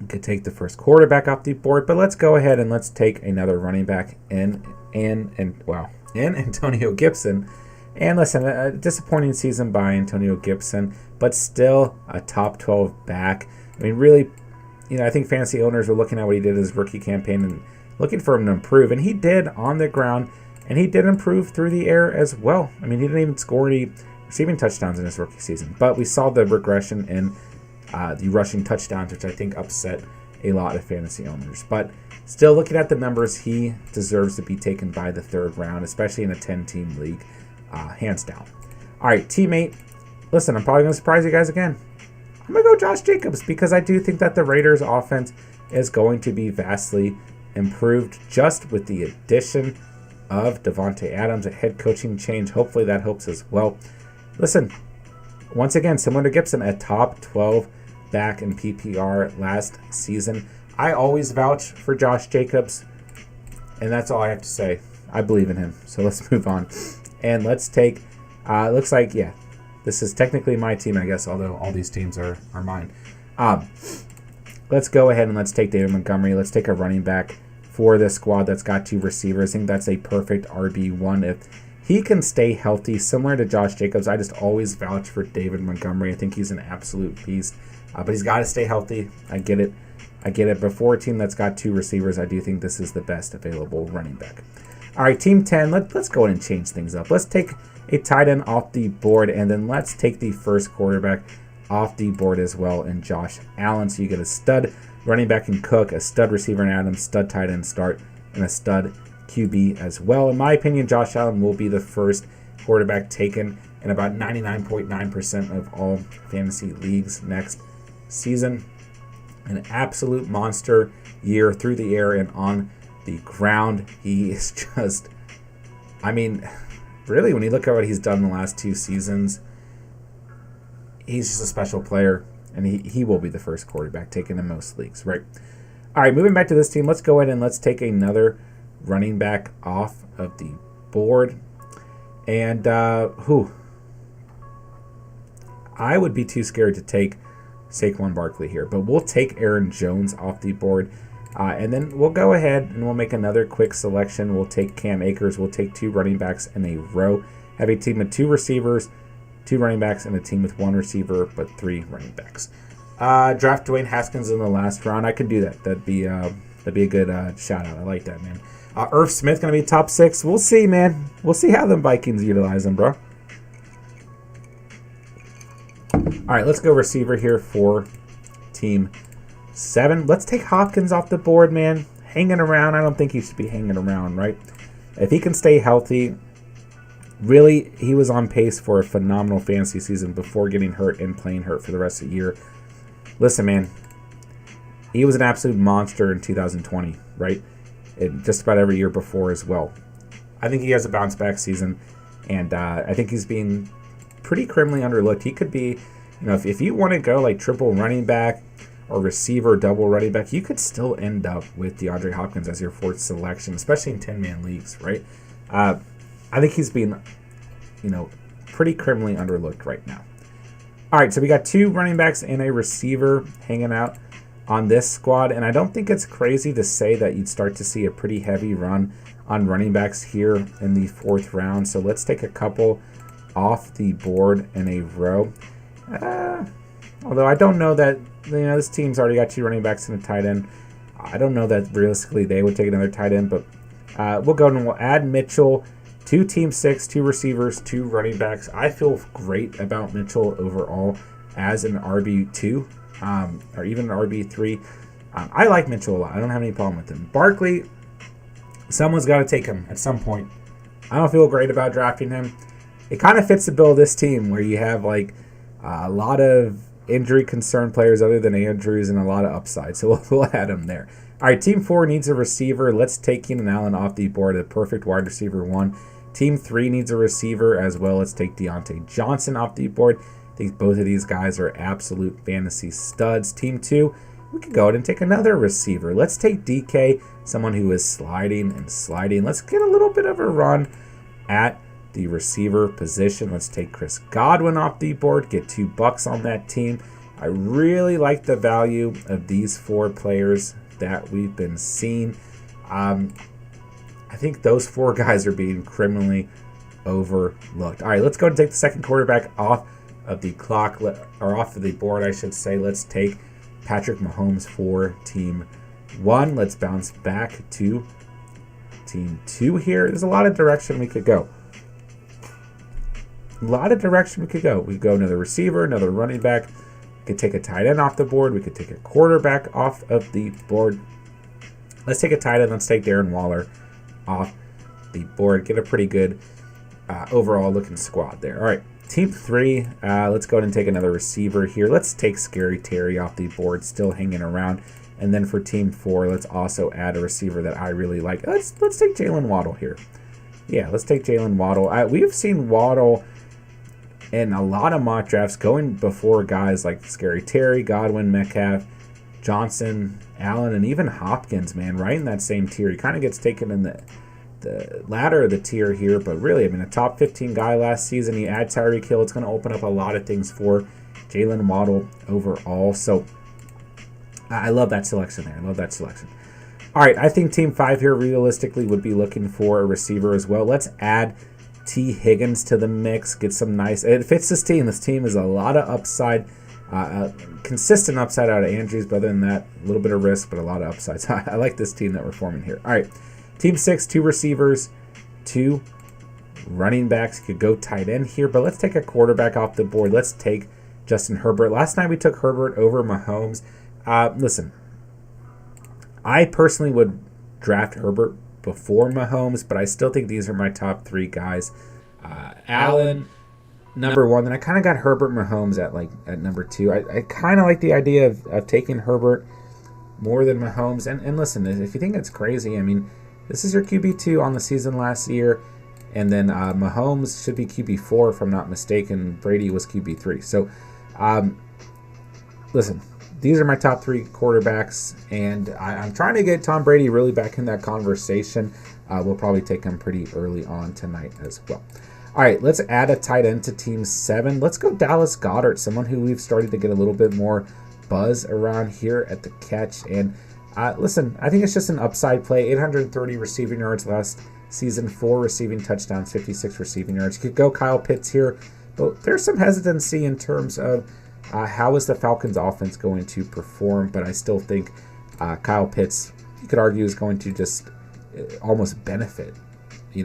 We could take the first quarterback off the board, but let's go ahead and let's take another running back in Antonio Gibson. And listen, a disappointing season by Antonio Gibson, but still a top 12 back. I mean, really, I think fantasy owners were looking at what he did in his rookie campaign and looking for him to improve, and he did on the ground, and he did improve through the air as well. I mean, he didn't even score any receiving touchdowns in his rookie season, but we saw the regression in the rushing touchdowns, which I think upset a lot of fantasy owners. But still, looking at the numbers, he deserves to be taken by the 3rd round, especially in a 10-team league, hands down. All right, Team 8. Listen, I'm probably going to surprise you guys again. I'm going to go Josh Jacobs because I do think that the Raiders' offense is going to be vastly improved just with the addition of Devonta Adams, a head coaching change. Hopefully that helps as well. Listen, once again, similar to Gibson, a top 12 back in PPR last season. I always vouch for Josh Jacobs, and that's all I have to say. I believe in him. So let's move on. And let's take, looks like, yeah, this is technically my team, I guess, although all these teams are mine. Let's go ahead and let's take David Montgomery. Let's take a running back for this squad that's got 2 receivers. I think that's a perfect RB1 if he can stay healthy, similar to Josh Jacobs. I just always vouch for David Montgomery. I think he's an absolute beast. But he's got to stay healthy. I get it. But for a team that's got 2 receivers, I do think this is the best available running back. All right, Team 10, let's go ahead and change things up. Let's take a tight end off the board, and then let's take the first quarterback off the board as well in Josh Allen. So you get a stud running back in Cook, a stud receiver in Adams, stud tight end start, and a stud QB as well. In my opinion, Josh Allen will be the first quarterback taken in about 99.9% of all fantasy leagues next season. An absolute monster year through the air and on the ground. He is just, I mean, really, when you look at what he's done in the last 2 seasons, he's just a special player, and he will be the first quarterback taken in most leagues, right? All right, moving back to this team, let's go ahead and let's take another running back off of the board. And I would be too scared to take Saquon Barkley here, but we'll take Aaron Jones off the board. And then we'll go ahead and we'll make another quick selection. We'll take Cam Akers. We'll take 2 running backs in a row. Have a team with 2 receivers, 2 running backs, and a team with 1 receiver, but 3 running backs. Draft Dwayne Haskins in the last round. I could do that. That'd be a good shout out. I like that, man. Irv Smith going to be top 6. We'll see, man. We'll see how the Vikings utilize him, bro. All right, let's go receiver here for Team 7. Let's take Hopkins off the board, man. Hanging around. I don't think he should be hanging around, right? If he can stay healthy, really, he was on pace for a phenomenal fantasy season before getting hurt and playing hurt for the rest of the year. Listen, man, he was an absolute monster in 2020, right? And just about every year before as well. I think he has a bounce-back season, and I think he's being pretty criminally underlooked. He could be, if you want to go like triple running back or receiver, double running back, you could still end up with DeAndre Hopkins as your 4th selection, especially in 10-man leagues, right? I think he's being, pretty criminally underlooked right now. All right, so we got 2 running backs and a receiver hanging out on this squad, and I don't think it's crazy to say that you'd start to see a pretty heavy run on running backs here in the 4th round. So let's take a couple off the board in a row. Although I don't know that, this team's already got 2 running backs and a tight end. I don't know that realistically they would take another tight end, but we'll go and we'll add Mitchell to Team 6, 2 receivers, 2 running backs. I feel great about Mitchell overall as an RB2 or even an RB3. I like Mitchell a lot. I don't have any problem with him. Barkley, someone's got to take him at some point. I don't feel great about drafting him. It kind of fits the bill of this team where you have like a lot of injury concern players other than Andrews and a lot of upside. So we'll add him there. All right, Team 4 needs a receiver. Let's take Keenan Allen off the board, a perfect wide receiver 1. Team 3 needs a receiver as well. Let's take Deontay Johnson off the board. I think both of these guys are absolute fantasy studs. Team 2, we could go ahead and take another receiver. Let's take DK, someone who is sliding and sliding. Let's get a little bit of a run at the receiver position. Let's take Chris Godwin off the board, get $2 on that team. I really like the value of these 4 players that we've been seeing. I think those 4 guys are being criminally overlooked. All right, let's go and take the second quarterback off of the clock, or off of the board, I should say. Let's take Patrick Mahomes for Team 1. Let's bounce back to Team 2 here. There's a lot of direction we could go. We could go another receiver, another running back. We could take a tight end off the board. We could take a quarterback off of the board. Let's take a tight end. Let's take Darren Waller off the board. Get a pretty good overall looking squad there. All right, Team 3. Let's go ahead and take another receiver here. Let's take Scary Terry off the board, still hanging around. And then for Team 4, let's also add a receiver that I really like. Let's take Jalen Waddle here. Yeah, let's take Jalen Waddle. We've seen Waddle in a lot of mock drafts going before guys like Scary Terry, Godwin, Metcalf, Johnson, Allen, and even Hopkins, man, right in that same tier. He kind of gets taken in the ladder of the tier here, but really, a top 15 guy last season. You add Tyreek Hill, it's going to open up a lot of things for Jalen Waddle overall. So I love that selection there. All right, I think Team 5 here realistically would be looking for a receiver as well. Let's add T. Higgins to the mix. Get some nice. It fits this team. This team is a lot of upside, consistent upside out of Andrews. But other than that, a little bit of risk, but a lot of upside. So I like this team that we're forming here. All right, Team 6, 2 receivers, 2 running backs. Could go tight end here, but let's take a quarterback off the board. Let's take Justin Herbert. Last night we took Herbert over Mahomes. Listen, I personally would draft Herbert before Mahomes, but I still think these are my top 3 guys. Allen, number 1. Then I kind of got Herbert, Mahomes at number 2. I kind of like the idea of taking Herbert more than Mahomes. And listen, if you think it's crazy, this is your QB2 on the season last year, and then Mahomes should be QB4 if I'm not mistaken. Brady was QB3. So, listen, these are my top 3 quarterbacks, and I'm trying to get Tom Brady really back in that conversation. We'll probably take him pretty early on tonight as well. All right, let's add a tight end to Team 7. Let's go Dallas Goddard, someone who we've started to get a little bit more buzz around here at the catch. And listen, I think it's just an upside play. 830 receiving yards last season, 4 receiving touchdowns, 56 receiving yards. You could go Kyle Pitts here, but there's some hesitancy in terms of how is the Falcons offense going to perform, but I still think Kyle Pitts, you could argue, is going to just almost benefit,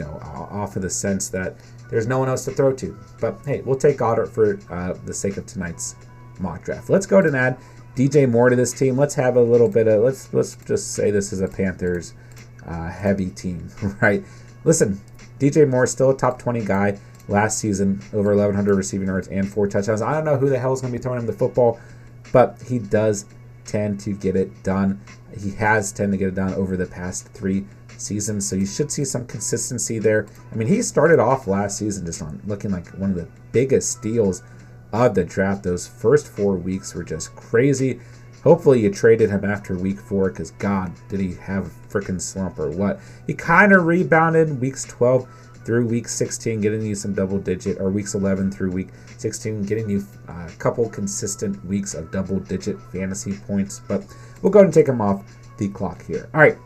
off of the sense that there's no one else to throw to. But hey, we'll take Goddard for the sake of tonight's mock draft. Let's go ahead and add DJ Moore to this team. Let's have a little bit of, let's just say this is a Panthers heavy team, right? Listen, DJ Moore is still a top 20 guy. Last season, over 1,100 receiving yards and 4 touchdowns. I don't know who the hell is going to be throwing him the football, but he does tend to get it done. He has tended to get it done over the past 3 seasons, so you should see some consistency there. I mean, he started off last season just on looking like one of the biggest steals of the draft. Those first 4 weeks were just crazy. Hopefully you traded him after week 4, because God, did he have a freaking slump or what? He kind of rebounded weeks 12 through week 16, getting you some double-digit, or weeks 11 through week 16, getting you a couple consistent weeks of double-digit fantasy points. But we'll go ahead and take him off the clock here. All right,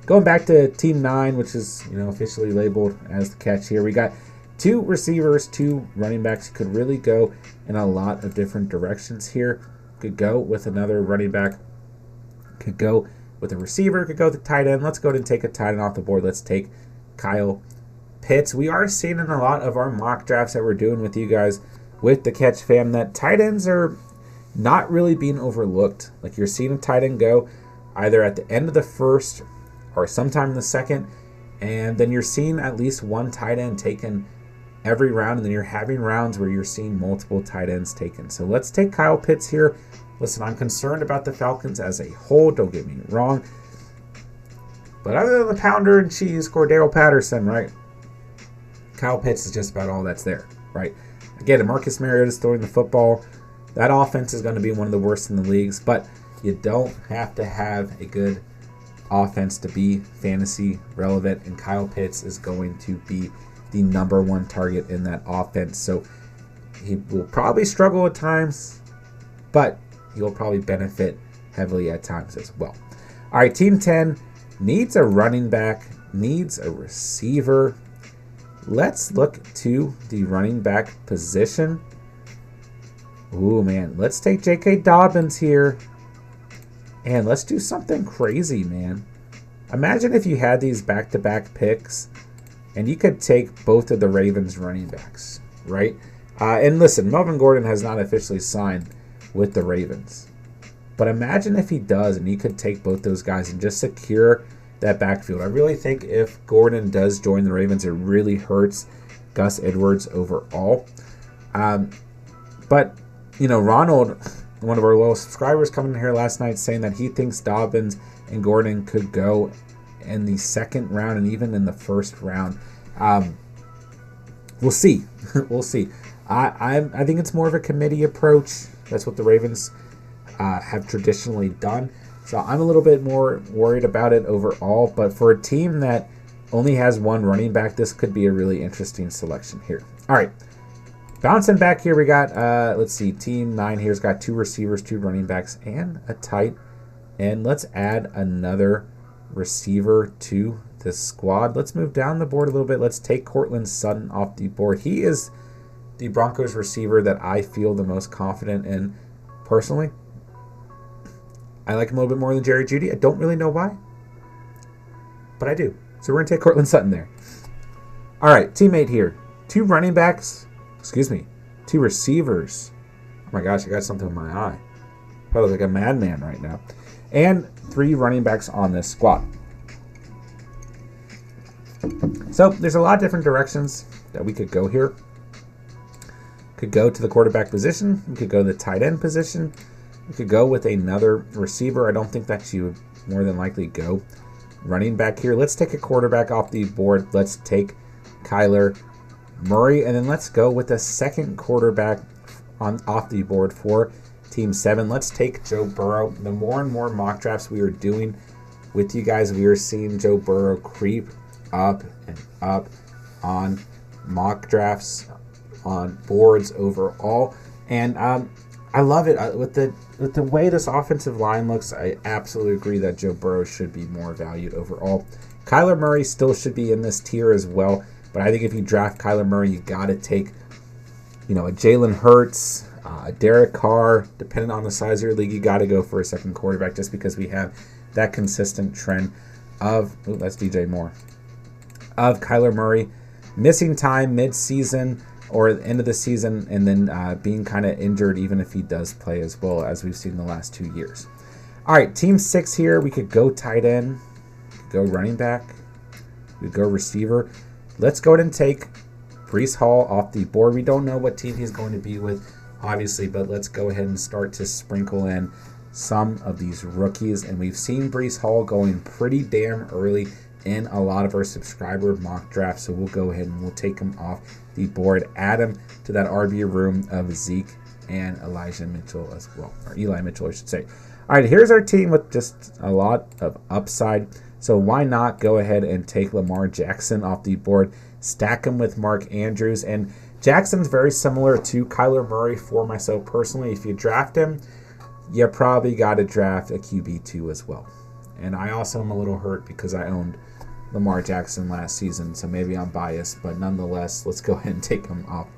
going back to Team 9, which is officially labeled as the catch here. We got 2 receivers, 2 running backs. Could really go in a lot of different directions here. Could go with another running back. Could go with a receiver. Could go with a tight end. Let's go ahead and take a tight end off the board. Let's take Kyle Pitts. We are seeing in a lot of our mock drafts that we're doing with you guys with the Catch Fam that tight ends are not really being overlooked. Like, you're seeing a tight end go either at the end of the first or sometime in the second, and then you're seeing at least one tight end taken every round, and then you're having rounds where you're seeing multiple tight ends taken. So let's take Kyle Pitts here. Listen, I'm concerned about the Falcons as a whole, don't get me wrong, but other than the pounder and cheese Cordero Patterson, right, Kyle Pitts is just about all that's there, right? Again, Marcus Mariota's throwing the football. That offense is going to be one of the worst in the leagues, but you don't have to have a good offense to be fantasy relevant, and Kyle Pitts is going to be the number 1 target in that offense. So he will probably struggle at times, but he will probably benefit heavily at times as well. All right, Team 10 needs a running back, needs a receiver. Let's look to the running back position. Ooh, man. Let's take J.K. Dobbins here. And let's do something crazy, man. Imagine if you had these back-to-back picks and you could take both of the Ravens running backs, right? And listen, Melvin Gordon has not officially signed with the Ravens. But imagine if he does and you could take both those guys and just secure that backfield. I really think if Gordon does join the Ravens, it really hurts Gus Edwards overall. But, Ronald, one of our loyal subscribers, coming in here last night saying that he thinks Dobbins and Gordon could go in the second round and even in the first round. We'll see. We'll see. I think it's more of a committee approach. That's what the Ravens have traditionally done. So I'm a little bit more worried about it overall. But for a team that only has 1 running back, this could be a really interesting selection here. All right. Bouncing back here, we got, let's see, Team 9 here's got 2 receivers, 2 running backs, and a tight end. Let's add another receiver to the squad. Let's move down the board a little bit. Let's take Courtland Sutton off the board. He is the Broncos receiver that I feel the most confident in personally. I like him a little bit more than Jerry Jeudy. I don't really know why, but I do. So we're going to take Courtland Sutton there. All right, teammate here. 2 running backs. 2 receivers. Oh my gosh, I got something in my eye. I look like a madman right now. And 3 running backs on this squad. So there's a lot of different directions that we could go here. Could go to the quarterback position. We could go to the tight end position. We could go with another receiver. I don't think that you would more than likely go running back here. Let's take a quarterback off the board. Let's take Kyler Murray, and then let's go with a second quarterback off the board for Team 7. Let's take Joe Burrow. The more and more mock drafts we are doing with you guys, we are seeing Joe Burrow creep up and up on mock drafts, on boards overall, and I love it. With the way this offensive line looks, I absolutely agree that Joe Burrow should be more valued overall. Kyler Murray still should be in this tier as well, but I think if you draft Kyler Murray, you got to take, a Jalen Hurts, Derek Carr. Depending on the size of your league, you got to go for a second quarterback just because we have that consistent trend of, that's DJ Moore, of Kyler Murray missing time mid-season or the end of the season, and then being kind of injured even if he does play as well, as we've seen the last 2 years. All right, team 6 here. We could go tight end, go running back, we go receiver. Let's go ahead and take Breece Hall off the board. We don't know what team he's going to be with, obviously, but let's go ahead and start to sprinkle in some of these rookies. And we've seen Breece Hall going pretty damn early in a lot of our subscriber mock drafts, so we'll go ahead and we'll take him off the board, add him to that RB room of Zeke and Elijah Mitchell as well, or Eli Mitchell, I should say. All right, here's our team with just a lot of upside. So why not go ahead and take Lamar Jackson off the board, stack him with Mark Andrews. And Jackson's very similar to Kyler Murray for myself personally. If you draft him, you probably got to draft a QB2 as well. And I also am a little hurt because I owned Lamar Jackson last season, so maybe I'm biased. But nonetheless, let's go ahead and take him off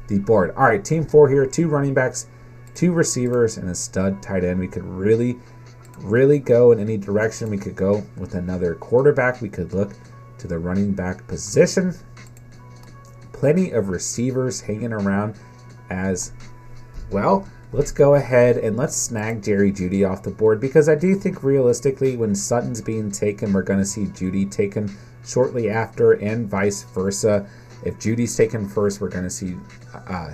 the board. All right, team 4 here, 2 running backs, 2 receivers, and a stud tight end. We could really go in any direction. We could go with another quarterback. We could look to the running back position. Plenty of receivers hanging around as well. Let's go ahead and let's snag Jerry Jeudy off the board, because I do think realistically when Sutton's being taken, we're going to see Jeudy taken shortly after, and vice versa. If Judy's taken first, we're going to see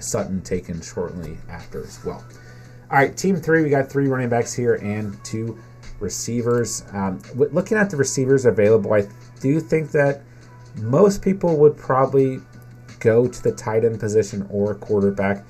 Sutton taken shortly after as well. All right, team 3, we got 3 running backs here and 2 receivers. Looking at the receivers available, I do think that most people would probably go to the tight end position or quarterback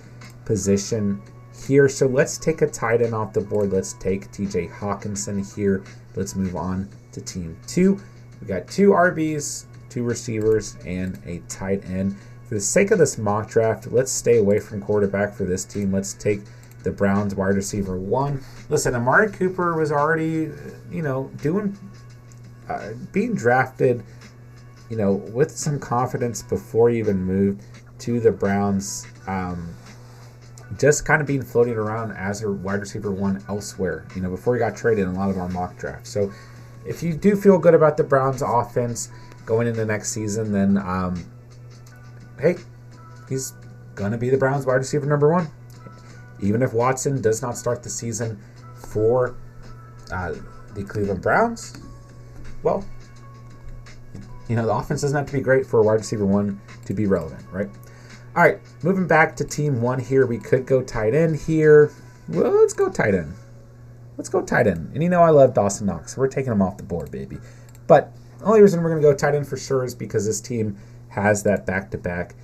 position here. So let's take a tight end off the board. Let's take TJ Hawkinson here. Let's move on to team 2. We got 2 RBs, 2 receivers, and a tight end. For the sake of this mock draft, let's stay away from quarterback for this team. Let's take the Browns wide receiver 1. Listen, Amari Cooper was already, being drafted, with some confidence before he even moved to the Browns. Just kind of being floating around as a wide receiver 1 elsewhere, before he got traded in a lot of our mock drafts. So if you do feel good about the Browns offense going into next season, then, hey, he's going to be the Browns wide receiver number 1. Even if Watson does not start the season for the Cleveland Browns, well, the offense doesn't have to be great for a wide receiver 1 to be relevant, right? All right, moving back to team 1 here, we could go tight end here. Well, let's go tight end. And I love Dawson Knox, so we're taking him off the board, baby. But the only reason we're going to go tight end for sure is because this team has that back-to-back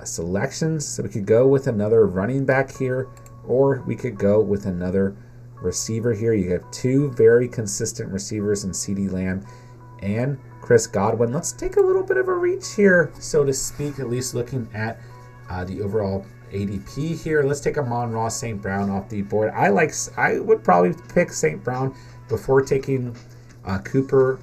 selections. So we could go with another running back here, or we could go with another receiver here. You have 2 very consistent receivers in CeeDee Lamb and Chris Godwin. Let's take a little bit of a reach here, so to speak, at least looking at the overall ADP here. Let's take Amon-Ra St. Brown off the board. I would probably pick St. Brown before taking Cooper,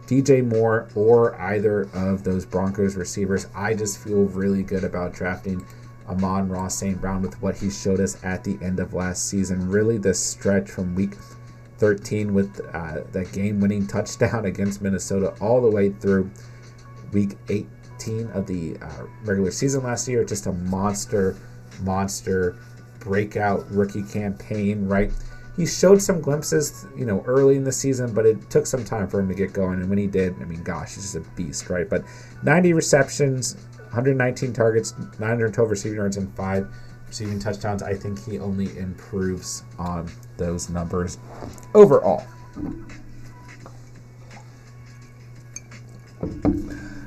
DJ Moore, or either of those Broncos receivers. I just feel really good about drafting Amon-Ra St. Brown with what he showed us at the end of last season. Really, the stretch from week 13 with the game-winning touchdown against Minnesota all the way through week 18 of the regular season last year. Just a monster breakout rookie campaign, right? He showed some glimpses, early in the season, but it took some time for him to get going. And when he did, gosh, he's just a beast, right? But 90 receptions, 119 targets, 912 receiving yards, and 5 receiving touchdowns. I think he only improves on those numbers overall.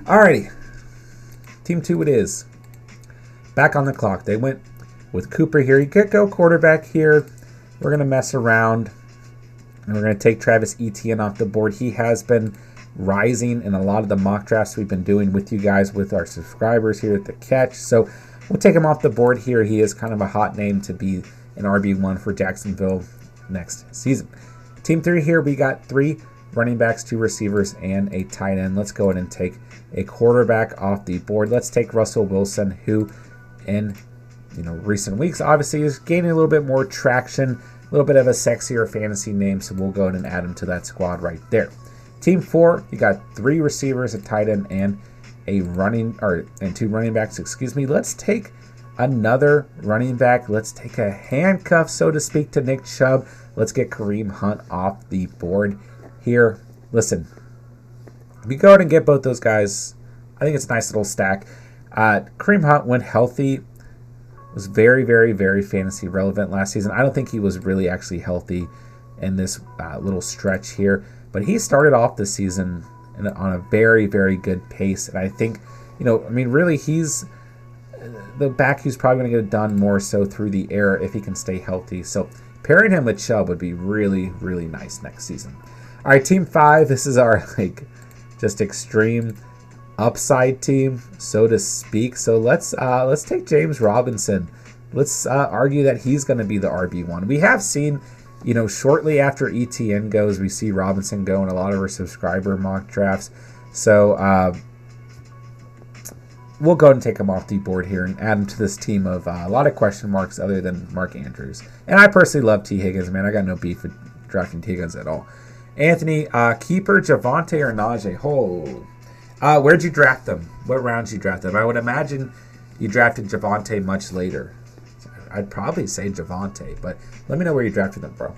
Alrighty, team 2 it is. Back on the clock. They went with Cooper here. You could go quarterback here. We're going to mess around, and we're going to take Travis Etienne off the board. He has been rising in a lot of the mock drafts we've been doing with you guys, with our subscribers here at The Catch. So we'll take him off the board here. He is kind of a hot name to be an RB1 for Jacksonville next season. Team 3 here, we got 3 running backs, 2 receivers, and a tight end. Let's go ahead and take a quarterback off the board. Let's take Russell Wilson, who in recent weeks obviously is gaining a little bit more traction, a little bit of a sexier fantasy name, so we'll go ahead and add him to that squad right there. Team 4, you got 3 receivers, a tight end, and and 2 running backs. Excuse me. Let's take another running back. Let's take a handcuff, so to speak, to Nick Chubb. Let's get Kareem Hunt off the board here. Listen, if you go ahead and get both those guys, I think it's a nice little stack. Kareem Hunt, when healthy, was very, very, very fantasy relevant last season. I don't think he was really actually healthy in this little stretch here, but he started off the season on a very, very good pace. And I think, really he's the back who's probably going to get it done more so through the air if he can stay healthy. So pairing him with Chubb would be really, really nice next season. All right, Team 5. This is our just extreme upside team, so to speak. So let's take James Robinson. Let's argue that he's going to be the RB1. We have seen, shortly after ETN goes, we see Robinson go in a lot of our subscriber mock drafts. So we'll go ahead and take him off the board here and add him to this team of a lot of question marks other than Mark Andrews. And I personally love T. Higgins, man. I got no beef with drafting T. Higgins at all. Anthony, keeper, Javonte or Najee? Where'd you draft them? What rounds you draft them? I would imagine you drafted Javonte much later. I'd probably say Javonte, but let me know where you drafted them, bro. All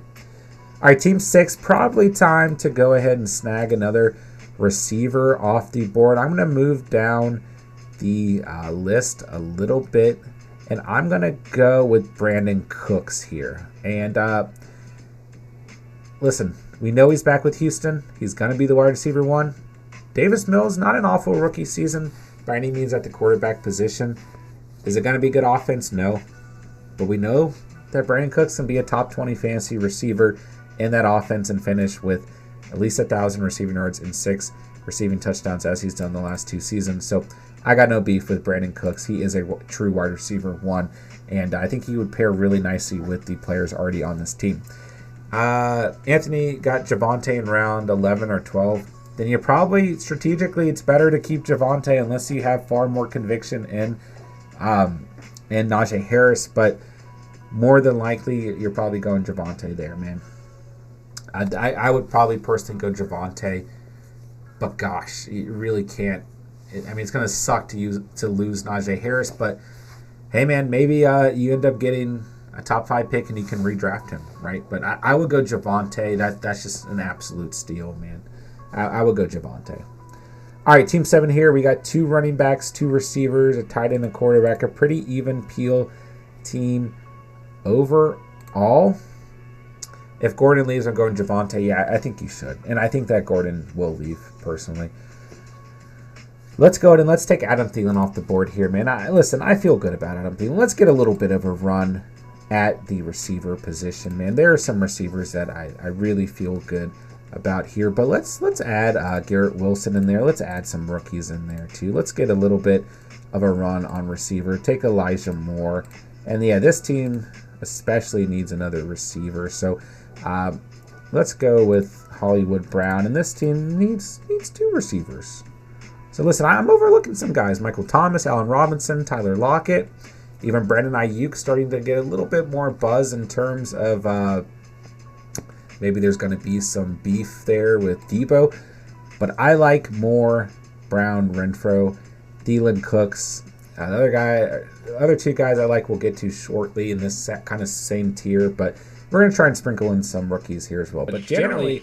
right, Team 6, probably time to go ahead and snag another receiver off the board. I'm going to move down the list a little bit, and I'm going to go with Brandon Cooks here. And listen, we know he's back with Houston. He's going to be the wide receiver 1. Davis Mills, not an awful rookie season by any means at the quarterback position. Is it going to be good offense? No. But we know that Brandon Cooks can be a top 20 fantasy receiver in that offense and finish with at least 1,000 receiving yards and 6 receiving touchdowns as he's done the last 2 seasons. So I got no beef with Brandon Cooks. He is a true wide receiver 1, and I think he would pair really nicely with the players already on this team. Anthony got Javonte in round 11 or 12. Then you probably, strategically, it's better to keep Javonte unless you have far more conviction in Najee Harris. But more than likely, you're probably going Javonte there, man. I would probably personally go Javonte. But gosh, you really can't. It's going to suck to lose Najee Harris. But hey, man, maybe you end up getting a top 5 pick and you can redraft him, right? But I would go Javonte. That's just an absolute steal, man. I would go Javonte. All right, Team 7 here. We got 2 running backs, 2 receivers, a tight end, and a quarterback. A pretty even peel team overall. If Gordon leaves, I'm going Javonte. Yeah, I think you should. And I think that Gordon will leave, personally. Let's go ahead and let's take Adam Thielen off the board here, man. Listen, I feel good about Adam Thielen. Let's get a little bit of a run at the receiver position, man. There are some receivers that I really feel good about here, but let's add Garrett Wilson in there. Let's add some rookies in there too. Let's get a little bit of a run on receiver. Take Elijah Moore, and yeah, this team especially needs another receiver. So let's go with Hollywood Brown, and this team needs 2 receivers. So listen, I'm overlooking some guys: Michael Thomas, Allen Robinson, Tyler Lockett, even Brandon Ayuk starting to get a little bit more buzz in terms of. Maybe there's going to be some beef there with Debo. But I like Moore, Brown, Renfro, Thielen, Cooks. Other 2 guys I like we'll get to shortly in this kind of same tier. But we're going to try and sprinkle in some rookies here as well. But generally,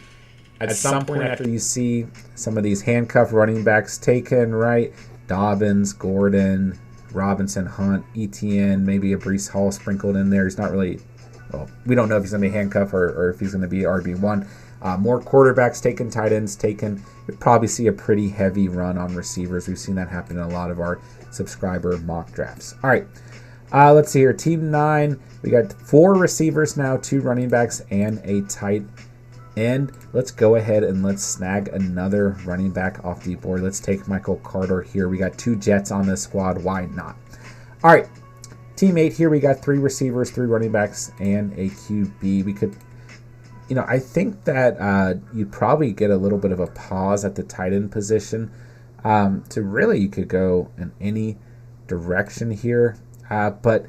at some point after you see some of these handcuff running backs taken, right? Dobbins, Gordon, Robinson, Hunt, ETN, maybe a Breece Hall sprinkled in there. He's not really... Well, we don't know if he's going to be handcuffed or if he's going to be RB1. More quarterbacks taken, tight ends taken. You'll probably see a pretty heavy run on receivers. We've seen that happen in a lot of our subscriber mock drafts. All right, let's see here. Team 9, we got 4 receivers now, 2 running backs, and a tight end. Let's go ahead and let's snag another running back off the board. Let's take Michael Carter here. We got 2 Jets on this squad. Why not? All right. Team 8 here, we got 3 receivers, 3 running backs, and a QB. We could, I think that you'd probably get a little bit of a pause at the tight end position. To really, you could go in any direction here. But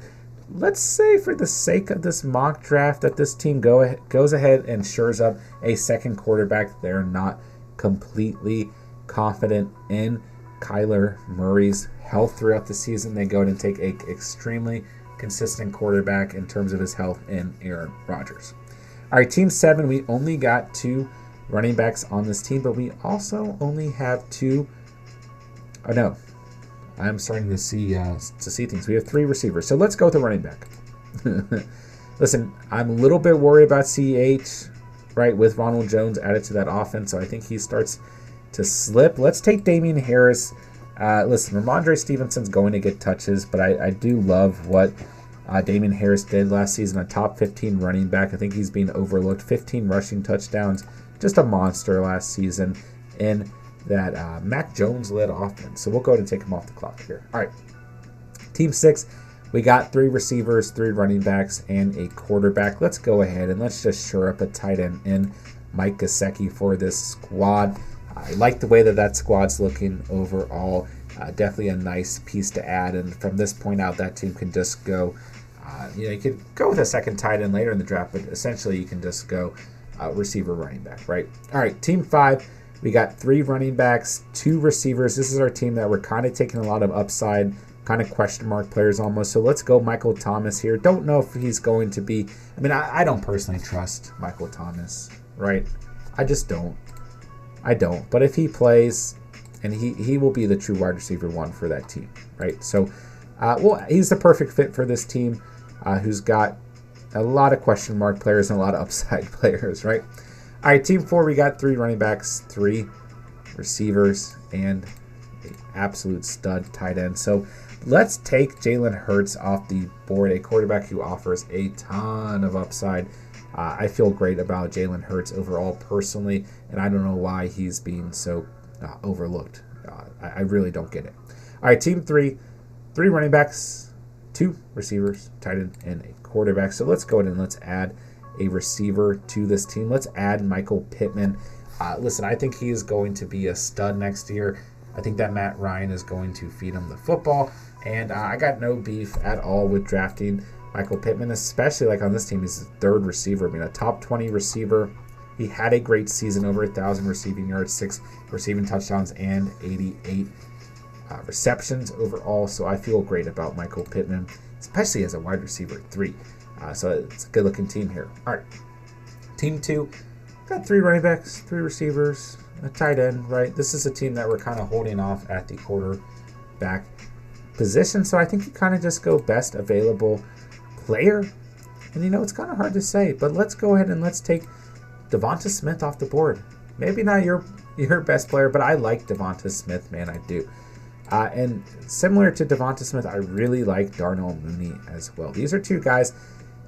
let's say for the sake of this mock draft that this team goes ahead and shores up a second quarterback they're not completely confident in Kyler Murray's health throughout the season. They go ahead and take a extremely consistent quarterback in terms of his health in Aaron Rodgers. All right, Team 7, we only got 2 running backs on this team, but we also only have 2. Oh no, I'm starting to see things. We have 3 receivers, so let's go with the running back. Listen, I'm a little bit worried about CH, right, with Ronald Jones added to that offense, so I think he starts to slip. Let's take Damian Harris. Listen, Ramondre Stevenson's going to get touches, but I do love what Damian Harris did last season, a top 15 running back. I think he's being overlooked. 15 rushing touchdowns, just a monster last season in that Mac Jones-led offense. So we'll go ahead and take him off the clock here. All right, Team 6, we got 3 receivers, 3 running backs, and a quarterback. Let's go ahead and let's just shore up a tight end in Mike Gesicki for this squad. I like the way that squad's looking overall. Definitely a nice piece to add, and from this point out, that team can just go. You could go with a second tight end later in the draft, but essentially you can just go receiver, running back, right? All right, Team 5, we got 3 running backs, 2 receivers. This is our team that we're kind of taking a lot of upside, kind of question mark players almost. So let's go Michael Thomas here. Don't know if he's going to be. I mean, I don't personally trust Michael Thomas, right? I just don't. But if he plays, and he will be the true wide receiver 1 for that team, right? So, he's the perfect fit for this team, who's got a lot of question mark players and a lot of upside players, right? All right, Team 4, we got 3 running backs, 3 receivers, and an absolute stud tight end. So let's take Jalen Hurts off the board, a quarterback who offers a ton of upside. I feel great about Jalen Hurts overall personally, and I don't know why he's being so overlooked. I really don't get it. All right, Team 3, 3 running backs, 2 receivers, tight end, and a quarterback. So let's go ahead and let's add a receiver to this team. Let's add Michael Pittman. Listen, I think he is going to be a stud next year. I think that Matt Ryan is going to feed him the football, and I got no beef at all with drafting Michael Pittman, especially like on this team. He's the 3rd receiver. I mean, a top 20 receiver. He had a great season, over 1,000 receiving yards, 6 receiving touchdowns, and 88 receptions overall. So I feel great about Michael Pittman, especially as a wide receiver 3. So it's a good-looking team here. All right, Team 2, got 3 running backs, 3 receivers, a tight end, right? This is a team that we're kind of holding off at the quarterback position. So I think you kind of just go best available player. And it's kind of hard to say, but let's go ahead and let's take Devonta Smith off the board. Maybe not your best player, but I like Devonta Smith, man, I do. And similar to Devonta Smith, I really like Darnell Mooney as well. These are 2 guys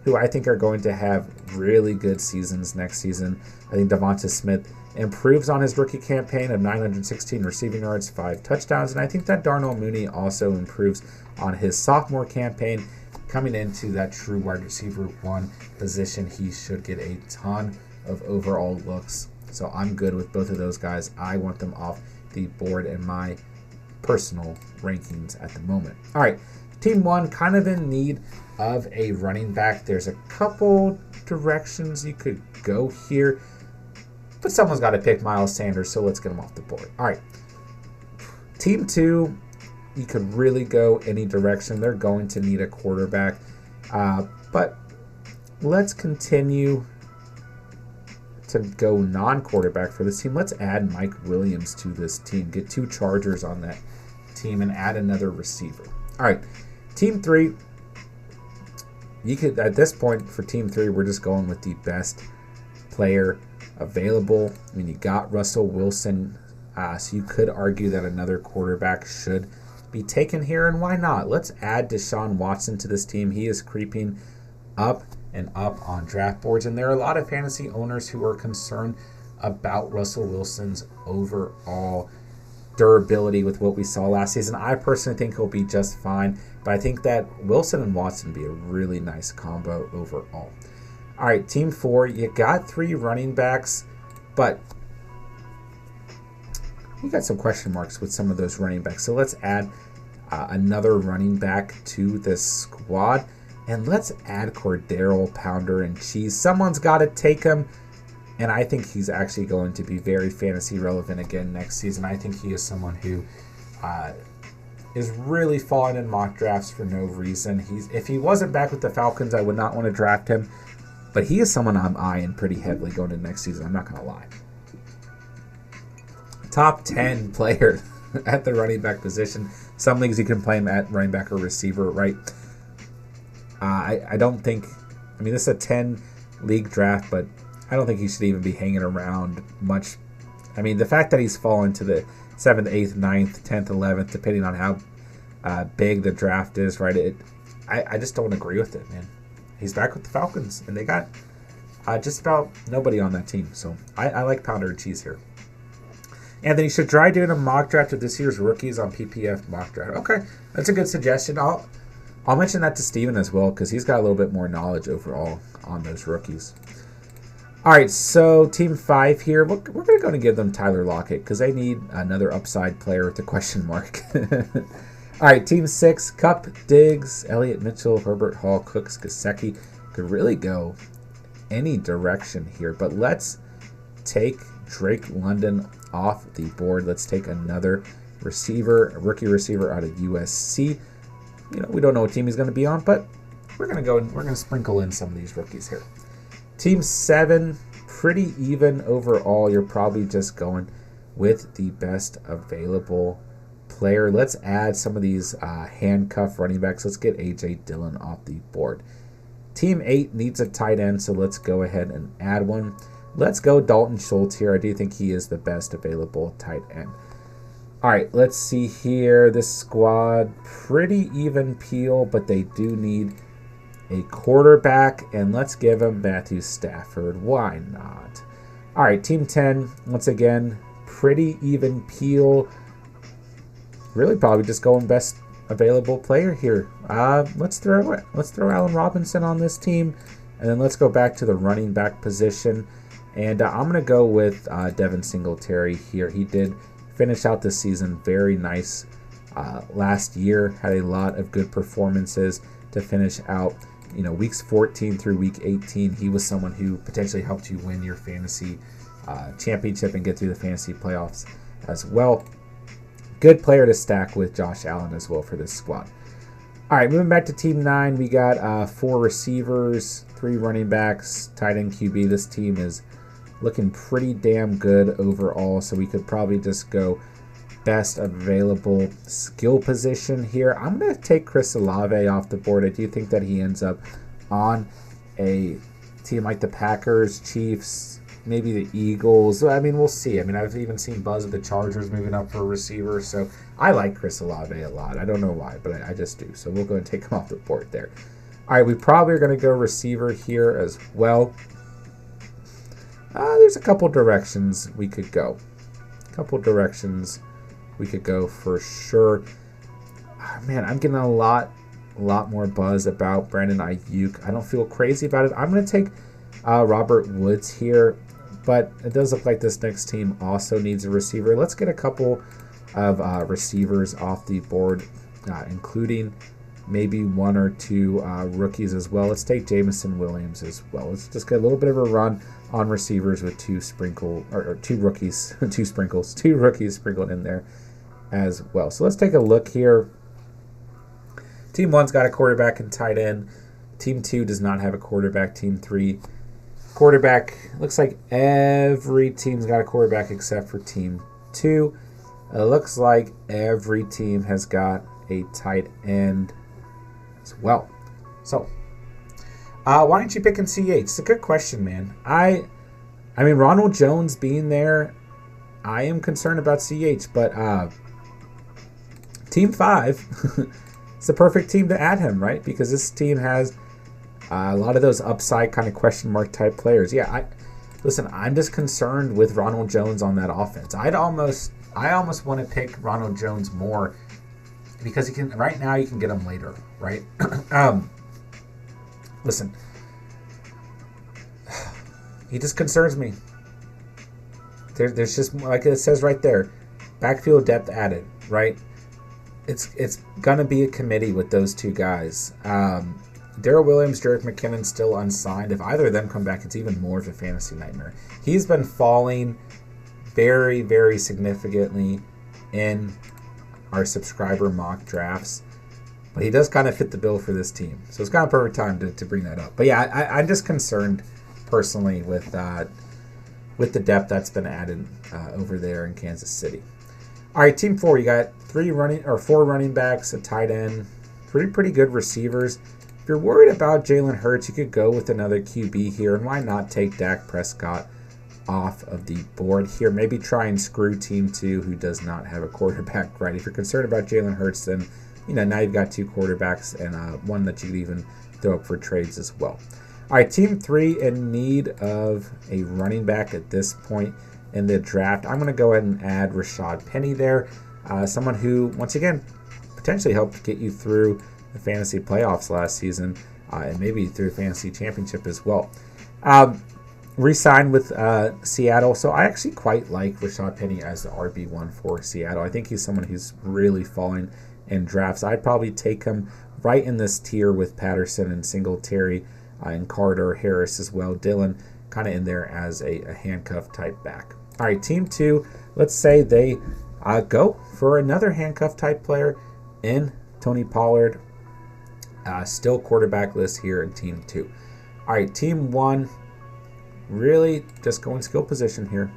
who I think are going to have really good seasons next season. I think Devonta Smith improves on his rookie campaign of 916 receiving yards, 5 touchdowns, and I think that Darnell Mooney also improves on his sophomore campaign. Coming into that true wide receiver 1 position, he should get a ton of overall looks. So I'm good with both of those guys. I want them off the board in my personal rankings at the moment. All right, Team 1, kind of in need of a running back. There's a couple directions you could go here, but someone's got to pick Miles Sanders, so let's get him off the board. All right, Team 2, you could really go any direction. They're going to need a quarterback, but let's continue to go non-quarterback for this team. Let's add Mike Williams to this team. Get 2 Chargers on that team and add another receiver. All right, Team 3. You could, at this point for Team 3, we're just going with the best player available. I mean, you got Russell Wilson, so you could argue that another quarterback should be taken here, and why not? Let's add Deshaun Watson to this team. He is creeping up and up on draft boards, and there are a lot of fantasy owners who are concerned about Russell Wilson's overall durability with what we saw last season. I personally think he'll be just fine, but I think that Wilson and Watson be a really nice combo overall. All right, Team 4, you got 3 running backs, but you got some question marks with some of those running backs. So let's add another running back to this squad, and let's add Cordero Pounder and Cheese. Someone's got to take him, And I think he's actually going to be very fantasy relevant again next season. I think he is someone who is really falling in mock drafts for no reason. If he wasn't back with the Falcons, I would not want to draft him. But he is someone I'm eyeing pretty heavily going into next season. I'm not going to lie. Top 10 player at the running back position. Some leagues you can play him at running back or receiver, right? I don't think... I mean, this is a 10-league draft, but I don't think he should even be hanging around much. I mean, the fact that he's fallen to the 7th, 8th, 9th, 10th, 11th, depending on how big the draft is, right? I just don't agree with it, man. He's back with the Falcons, and they got just about nobody on that team. So I like pounder and cheese here. And then you should try doing a mock draft of this year's rookies on PPF mock draft. Okay, that's a good suggestion. I'll mention that to Steven as well because he's got a little bit more knowledge overall on those rookies. All right, so Team 5 here. We're going to give them Tyler Lockett because they need another upside player with a question mark. All right, Team 6, Kupp, Diggs, Elliott Mitchell, Herbert Hall, Cooks, Gesicki. Could really go any direction here, but let's take Drake London off the board. Let's take another receiver, a rookie receiver out of USC. You know, we don't know what team he's going to be on, but we're going to go and we're going to sprinkle in some of these rookies here. Team 7, pretty even overall. You're probably just going with the best available player. Let's add some of these handcuff running backs. Let's get A.J. Dillon off the board. Team 8 needs a tight end, so let's go ahead and add one. Let's go Dalton Schultz here. I do think he is the best available tight end. All right, let's see here. This squad, pretty even peel, but they do need a quarterback, and let's give him Matthew Stafford. Why not? All right, Team 10, once again, pretty even peel. Really probably just going best available player here. Let's throw Allen Robinson on this team, and then let's go back to the running back position. And I'm going to go with Devin Singletary here. He did finish out the season very nice last year. Had a lot of good performances to finish out. You know, weeks 14 through week 18, he was someone who potentially helped you win your fantasy championship and get through the fantasy playoffs as well. Good player to stack with Josh Allen as well for this squad. All right, moving back to Team 9, we got 4 receivers, 3 running backs, tight end QB. This team is looking pretty damn good overall, so we could probably just go best available skill position here. I'm going to take Chris Olave off the board. I do think that he ends up on a team like the Packers, Chiefs, maybe the Eagles. I mean, we'll see. I mean, I've even seen buzz of the Chargers moving up for a receiver, so I like Chris Olave a lot. I don't know why, but I just do. So we'll go and take him off the board there. All right, we probably are going to go receiver here as well. There's a couple directions we could go. For sure. Man, I'm getting a lot more buzz about Brandon Ayuk. I don't feel crazy about it. I'm going to take Robert Woods here, but it does look like this next team also needs a receiver. Let's get a couple of receivers off the board, including maybe 1 or 2 rookies as well. Let's take Jameson Williams as well. Let's just get a little bit of a run on receivers with 2 rookies, 2 rookies sprinkled in there as well. So let's take a look here. Team 1's got a quarterback and tight end. Team 2 does not have a quarterback. Team 3, quarterback. Looks like every team's got a quarterback except for Team 2. It looks like every team has got a tight end as well. So, why aren't you picking CH? It's a good question, man. I mean, Ronald Jones being there, I am concerned about CH, but Team 5, it's the perfect team to add him, right? Because this team has a lot of those upside kind of question mark type players. Yeah, listen, I'm just concerned with Ronald Jones on that offense. I almost want to pick Ronald Jones more because right now you can get him later, right? Listen, he just concerns me. There's just, like it says right there, backfield depth added, right? It's gonna be a committee with those 2 guys. Darrell Williams, Jerick McKinnon still unsigned. If either of them come back, it's even more of a fantasy nightmare. He's been falling very, very significantly in our subscriber mock drafts. But he does kind of fit the bill for this team. So it's kind of perfect time to bring that up. But yeah, I'm just concerned personally with the depth that's been added over there in Kansas City. All right, team 4, you got 4 running backs, a tight end, pretty good receivers. If you're worried about Jalen Hurts, you could go with another QB here, and why not take Dak Prescott off of the board here? Maybe try and screw team 2, who does not have a quarterback right. If you're concerned about Jalen Hurts, then now you've got 2 quarterbacks and one that you could even throw up for trades as well. All right, team 3 in need of a running back at this point in the draft. I'm going to go ahead and add Rashad Penny there, someone who, once again, potentially helped get you through the fantasy playoffs last season and maybe through the fantasy championship as well. Re-signed with Seattle, so I actually quite like Rashad Penny as the RB1 for Seattle. I think he's someone who's really falling in drafts. I'd probably take him right in this tier with Patterson and Singletary and Carter, Harris as well. Dillon kind of in there as a handcuff type back. All right, team 2, let's say they go for another handcuff type player in Tony Pollard. Still quarterback list here in team 2. All right, team 1, really just going skill position here.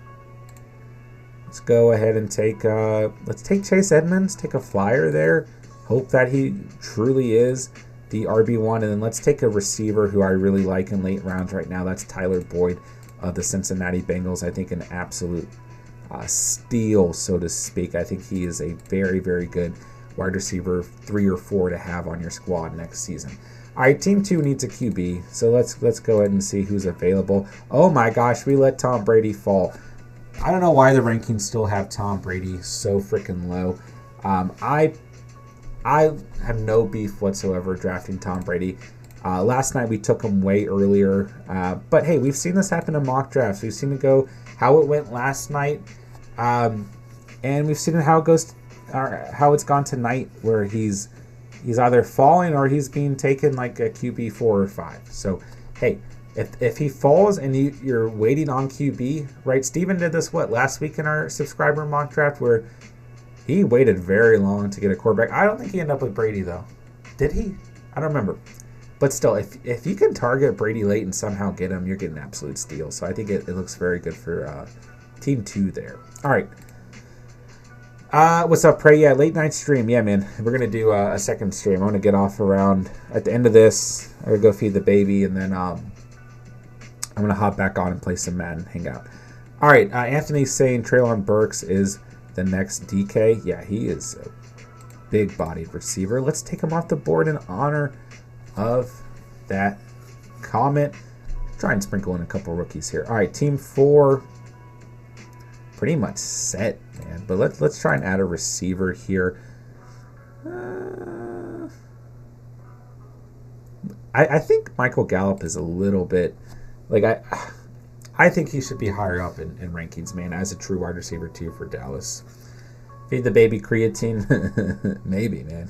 Let's go ahead and take Chase Edmonds, take a flyer there. Hope that he truly is the RB1, and then let's take a receiver who I really like in late rounds right now. That's Tyler Boyd of the Cincinnati Bengals. I think an absolute steal, so to speak. I think he is a very, very good wide receiver 3 or 4 to have on your squad next season. All right, team 2 needs a QB, so let's go ahead and see who's available. Oh my gosh, we let Tom Brady fall. I don't know why the rankings still have Tom Brady so freaking low. I have no beef whatsoever drafting Tom Brady. Last night we took him way earlier, but hey, we've seen this happen in mock drafts. We've seen it go how it went last night, and we've seen how it goes, how it's gone tonight, where he's either falling or he's being taken like a QB 4 or 5. So hey, if he falls and you're waiting on QB, right? Steven did this last week in our subscriber mock draft where he waited very long to get a quarterback. I don't think he ended up with Brady, though. Did he? I don't remember. But still, if you can target Brady late and somehow get him, you're getting an absolute steal. So I think it looks very good for Team 2 there. All right. What's up, Prey? Yeah, late night stream. Yeah, man. We're going to do a second stream. I'm going to get off around at the end of this. I'm going to go feed the baby, and then I'm going to hop back on and play some Madden Hangout. All right. Anthony's saying Treylon Burks is the next DK. Yeah, he is a big-bodied receiver. Let's take him off the board in honor of that comment. Try and sprinkle in a couple rookies here. All right, team 4, pretty much set, man. But let's try and add a receiver here. I think Michael Gallup is a little bit like I think he should be higher up in rankings, man, as a true wide receiver, too, for Dallas. Feed the baby creatine. Maybe, man.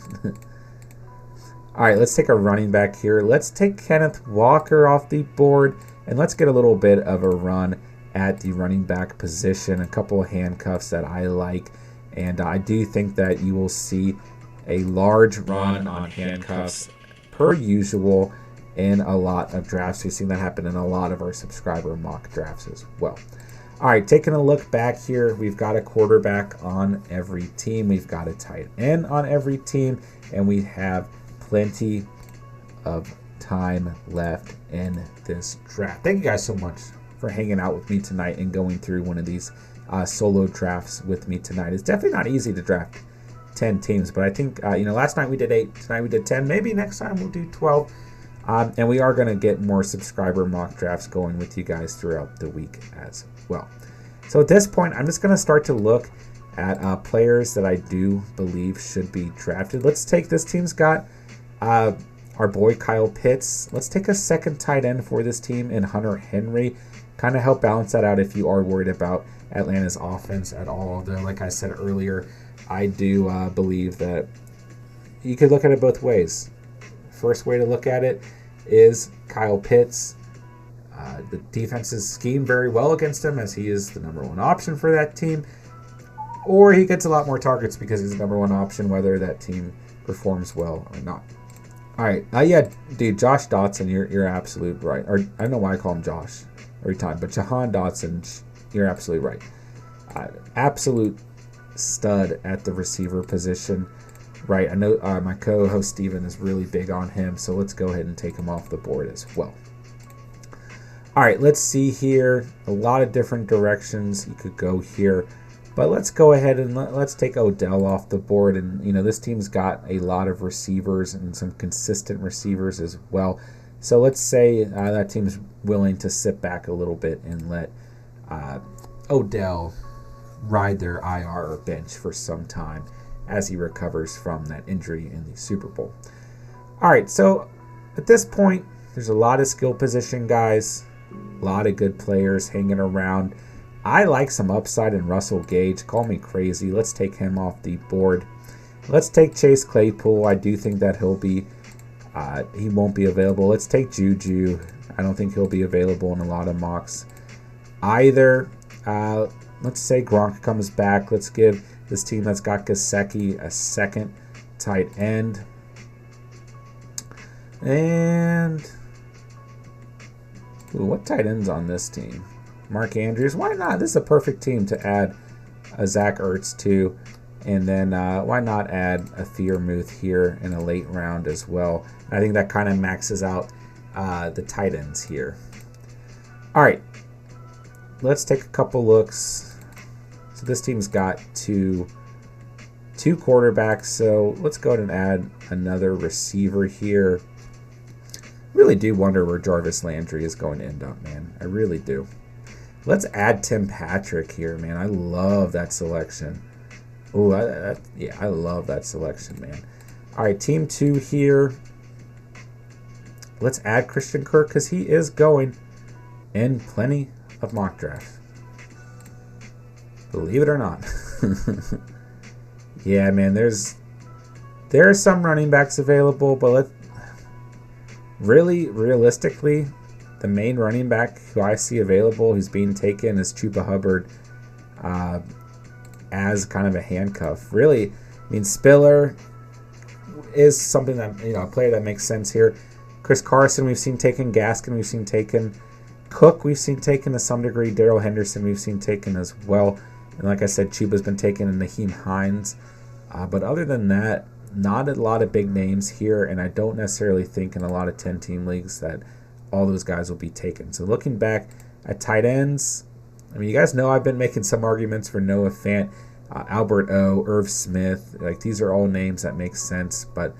All right, let's take a running back here. Let's take Kenneth Walker off the board, and let's get a little bit of a run at the running back position. A couple of handcuffs that I like, and I do think that you will see a large run on handcuffs per usual in a lot of drafts. We've seen that happen in a lot of our subscriber mock drafts as well. All right, taking a look back here, we've got a quarterback on every team. We've got a tight end on every team, and we have plenty of time left in this draft. Thank you guys so much for hanging out with me tonight and going through one of these solo drafts with me tonight. It's definitely not easy to draft 10 teams, but I think, last night we did 8, tonight we did 10. Maybe next time we'll do 12. And we are going to get more subscriber mock drafts going with you guys throughout the week as well. So at this point, I'm just going to start to look at players that I do believe should be drafted. Let's take this team's got our boy Kyle Pitts. Let's take a second tight end for this team in Hunter Henry. Kind of help balance that out if you are worried about Atlanta's offense at all. Though, like I said earlier, I do believe that you could look at it both ways. first way to look at it is Kyle Pitts. The defenses scheme very well against him as he is the number one option for that team. Or he gets a lot more targets because he's the number one option, whether that team performs well or not. All right. Yeah, dude, Josh Dodson, you're absolute right. Or I don't know why I call him Josh every time, but Jahan Dodson, you're absolutely right. Absolute stud at the receiver position. Right. I know my co-host Steven is really big on him, so let's go ahead and take him off the board as well. All right, let's see here. A lot of different directions you could go here. But let's go ahead and let's take Odell off the board. And, this team's got a lot of receivers and some consistent receivers as well. So let's say that team's willing to sit back a little bit and let Odell ride their IR or bench for some time as he recovers from that injury in the Super Bowl. All right, so at this point, there's a lot of skill position guys. A lot of good players hanging around. I like some upside in Russell Gage. Call me crazy. Let's take him off the board. Let's take Chase Claypool. I do think that he won't be available. Let's take Juju. I don't think he'll be available in a lot of mocks either. Let's say Gronk comes back. Let's give this team that's got Gesicki a second tight end. And what tight ends on this team? Mark Andrews. Why not? This is a perfect team to add a Zach Ertz to. And then why not add a Freiermuth here in a late round as well? I think that kind of maxes out the tight ends here. All right. Let's take a couple looks. So this team's got two quarterbacks. So let's go ahead and add another receiver here. Really do wonder where Jarvis Landry is going to end up, man. I really do. Let's add Tim Patrick here, man. I love that selection. Oh, I love that selection, man. All right, team 2 here. Let's add Christian Kirk because he is going in plenty of mock drafts. Believe it or not. Yeah, man, there are some running backs available, but realistically, the main running back who I see available who's being taken is Chuba Hubbard as kind of a handcuff. Really, I mean, Spiller is something that, a player that makes sense here. Chris Carson, we've seen taken. Gaskin, we've seen taken. Cook, we've seen taken to some degree. Darrell Henderson, we've seen taken as well. And like I said, Chuba's been taken, and Naheem Hines. But other than that, not a lot of big names here, and I don't necessarily think in a lot of 10-team leagues that all those guys will be taken. So looking back at tight ends, I mean, you guys know I've been making some arguments for Noah Fant, Albert O, Irv Smith. Like, these are all names that make sense, but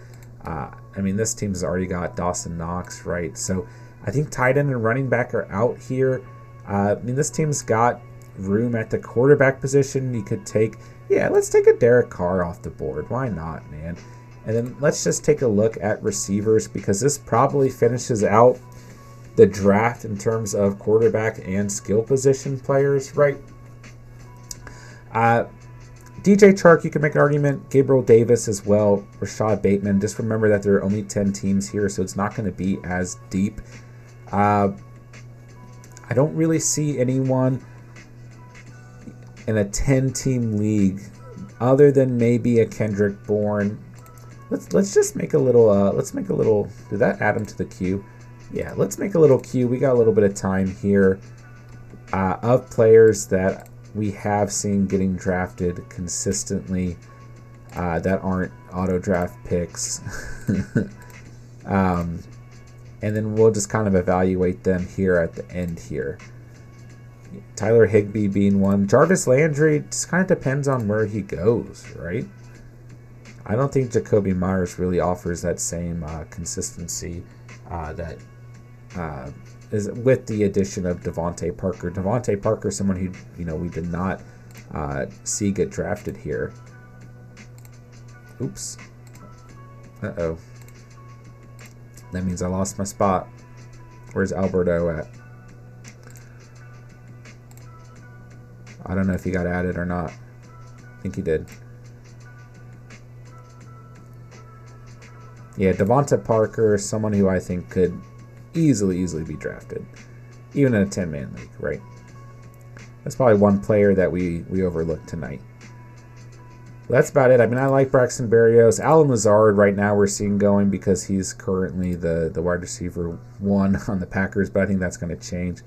I mean, this team's already got Dawson Knox, right? So I think tight end and running back are out here. I mean, this team's got room at the quarterback position. You could take, let's take a Derek Carr off the board. Why not, man? And then let's just take a look at receivers because this probably finishes out the draft in terms of quarterback and skill position players, right? DJ Chark, you can make an argument. Gabriel Davis as well. Rashad Bateman. Just remember that there are only 10 teams here, so it's not going to be as deep. I don't really see anyone in a 10-team league other than maybe a Kendrick Bourne. Let's just make a little. Did that add him to the queue? Yeah, let's make a little queue. We got a little bit of time here of players that we have seen getting drafted consistently that aren't auto draft picks. And then we'll just kind of evaluate them here at the end here. Tyler Higbee being one. Jarvis Landry just kind of depends on where he goes, right? I don't think Jacoby Myers really offers that same consistency that is with the addition of Devontae Parker. Devontae Parker, someone who we did not see get drafted here. Oops. Uh-oh. That means I lost my spot. Where's Alberto at? I don't know if he got added or not. I think he did. Yeah, Devonta Parker, someone who I think could easily be drafted, even in a 10-man league, right? That's probably one player that we overlooked tonight. That's about it. I mean, I like Braxton Berrios. Allen Lazard right now we're seeing going because he's currently the wide receiver 1 on the Packers, but I think that's going to change.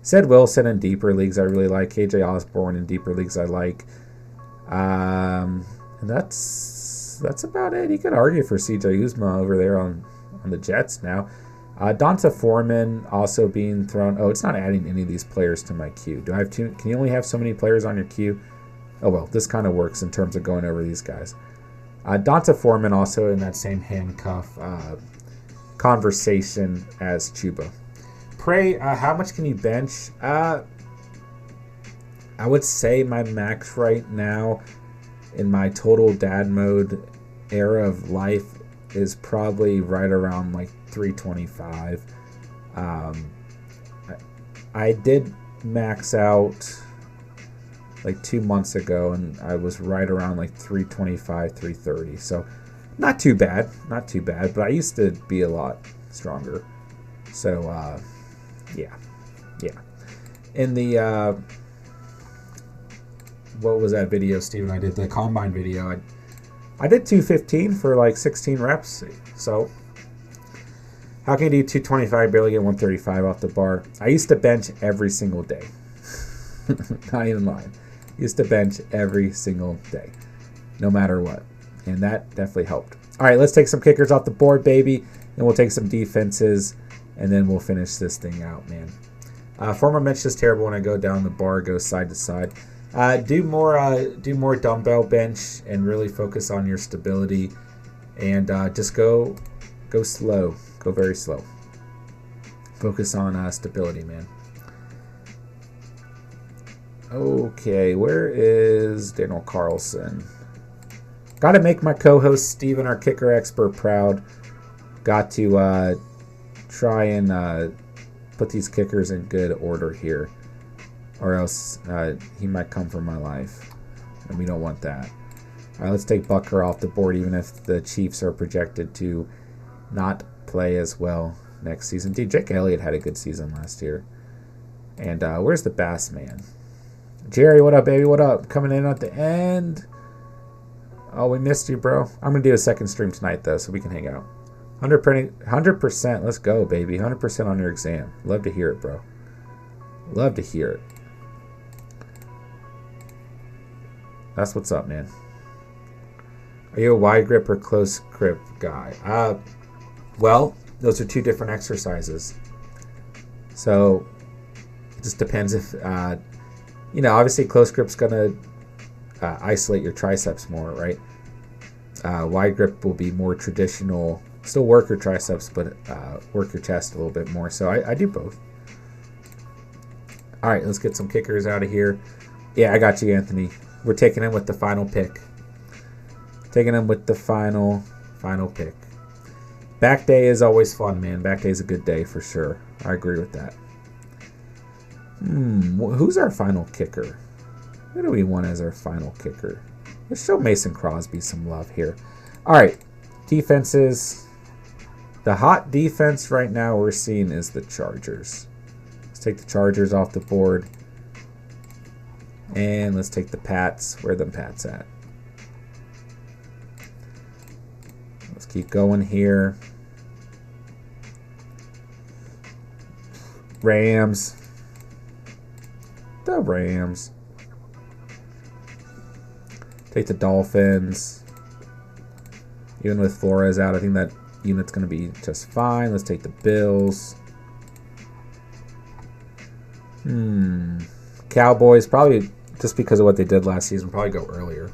Ced Wilson in deeper leagues I really like. KJ Osborne in deeper leagues I like. And that's about it. You could argue for CJ Uzomah over there on the Jets now. Donta Foreman also being thrown. Oh, it's not adding any of these players to my queue. Do I have two? Can you only have so many players on your queue? Oh, well, this kind of works in terms of going over these guys. Donta Foreman also in that same handcuff conversation as Chuba. Pray, how much can you bench? I would say my max right now in my total dad mode era of life is probably right around like 325. I did max out like 2 months ago, and I was right around like 325, 330. So not too bad, but I used to be a lot stronger. So yeah. In the what was that video, Steven? I did the combine video. I did 215 for like 16 reps. So how can you do 225, barely get 135 off the bar? I used to bench every single day. Not even lying. Used to bench every single day, no matter what. And that definitely helped. All right, let's take some kickers off the board, baby. And we'll take some defenses, and then we'll finish this thing out, man. Former bench is terrible when I go down the bar, go side to side. Do more dumbbell bench and really focus on your stability, and just go slow, go very slow. Focus on stability, man. Okay, where is Daniel Carlson? Got to make my co-host Steven, our kicker expert, proud. Got to try and put these kickers in good order here, or else he might come for my life, and we don't want that. All right, let's take Butker off the board, even if the Chiefs are projected to not play as well next season. Dude, Jake Elliott had a good season last year. And where's the Bass man? Jerry, what up, baby? What up? Coming in at the end. Oh, we missed you, bro. I'm going to do a second stream tonight, though, so we can hang out. 100%. Let's go, baby. 100% on your exam. Love to hear it, bro. Love to hear it. That's what's up, man. Are you a wide grip or close grip guy? Well, those are two different exercises. So it just depends if... obviously close grip's going to isolate your triceps more, right? Wide grip will be more traditional. Still work your triceps, but work your chest a little bit more. So I do both. All right, let's get some kickers out of here. Yeah, I got you, Anthony. We're taking him with the final pick. Taking him with the final pick. Back day is always fun, man. Back day is a good day for sure. I agree with that. Who's our final kicker? Who do we want as our final kicker? Let's show Mason Crosby some love here. All right, defenses. The hot defense right now we're seeing is the Chargers. Let's take the Chargers off the board. And let's take the Pats. Where are them Pats at? Let's keep going here. Rams. The Rams. Take the Dolphins. Even with Flores out, I think that unit's going to be just fine. Let's take the Bills. Cowboys, probably just because of what they did last season, probably go earlier.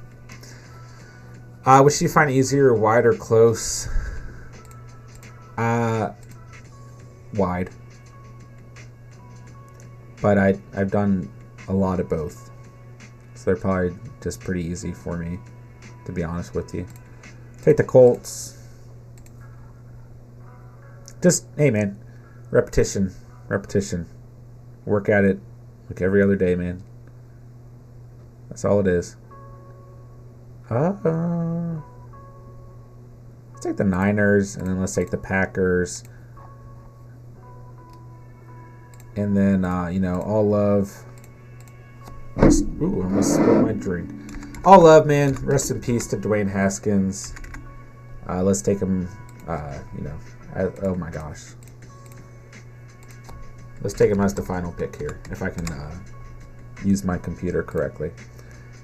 Which do you find easier, wide or close? Wide. But I've done a lot of both. So they're probably just pretty easy for me, to be honest with you. Take the Colts. Just, hey, man, repetition. Work at it like every other day, man. That's all it is. Let's take the Niners, and then let's take the Packers. And then, all love. Ooh, I almost spilled my drink. All love, man. Rest in peace to Dwayne Haskins. Let's take him, oh my gosh. Let's take him as the final pick here, if I can use my computer correctly.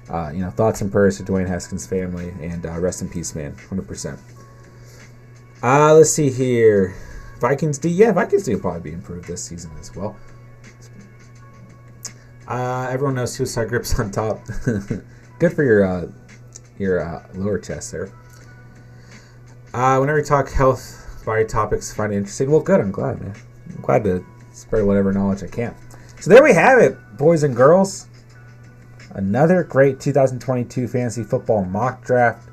Thoughts and prayers to Dwayne Haskins' family, and rest in peace, man. 100%. Let's see here. Vikings D. Yeah, Vikings D will probably be improved this season as well. Everyone knows suicide grips on top. Good for your lower chest there. Whenever you talk health, body topics, find it interesting. Well, good. I'm glad, man. I'm glad to spread whatever knowledge I can. So there we have it, boys and girls. Another great 2022 fantasy football mock draft.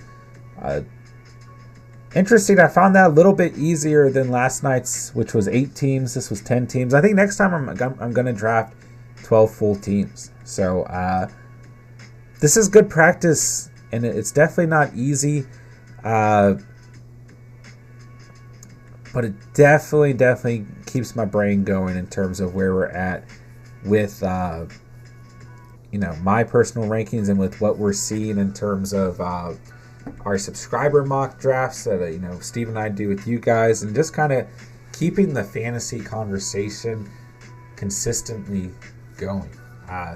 Interesting. I found that a little bit easier than last night's, which was 8 teams. This was 10 teams. I think next time I'm going to draft 12 full teams. So this is good practice, and it's definitely not easy. But it definitely keeps my brain going in terms of where we're at with my personal rankings and with what we're seeing in terms of our subscriber mock drafts that Steve and I do with you guys, and just kind of keeping the fantasy conversation consistently going.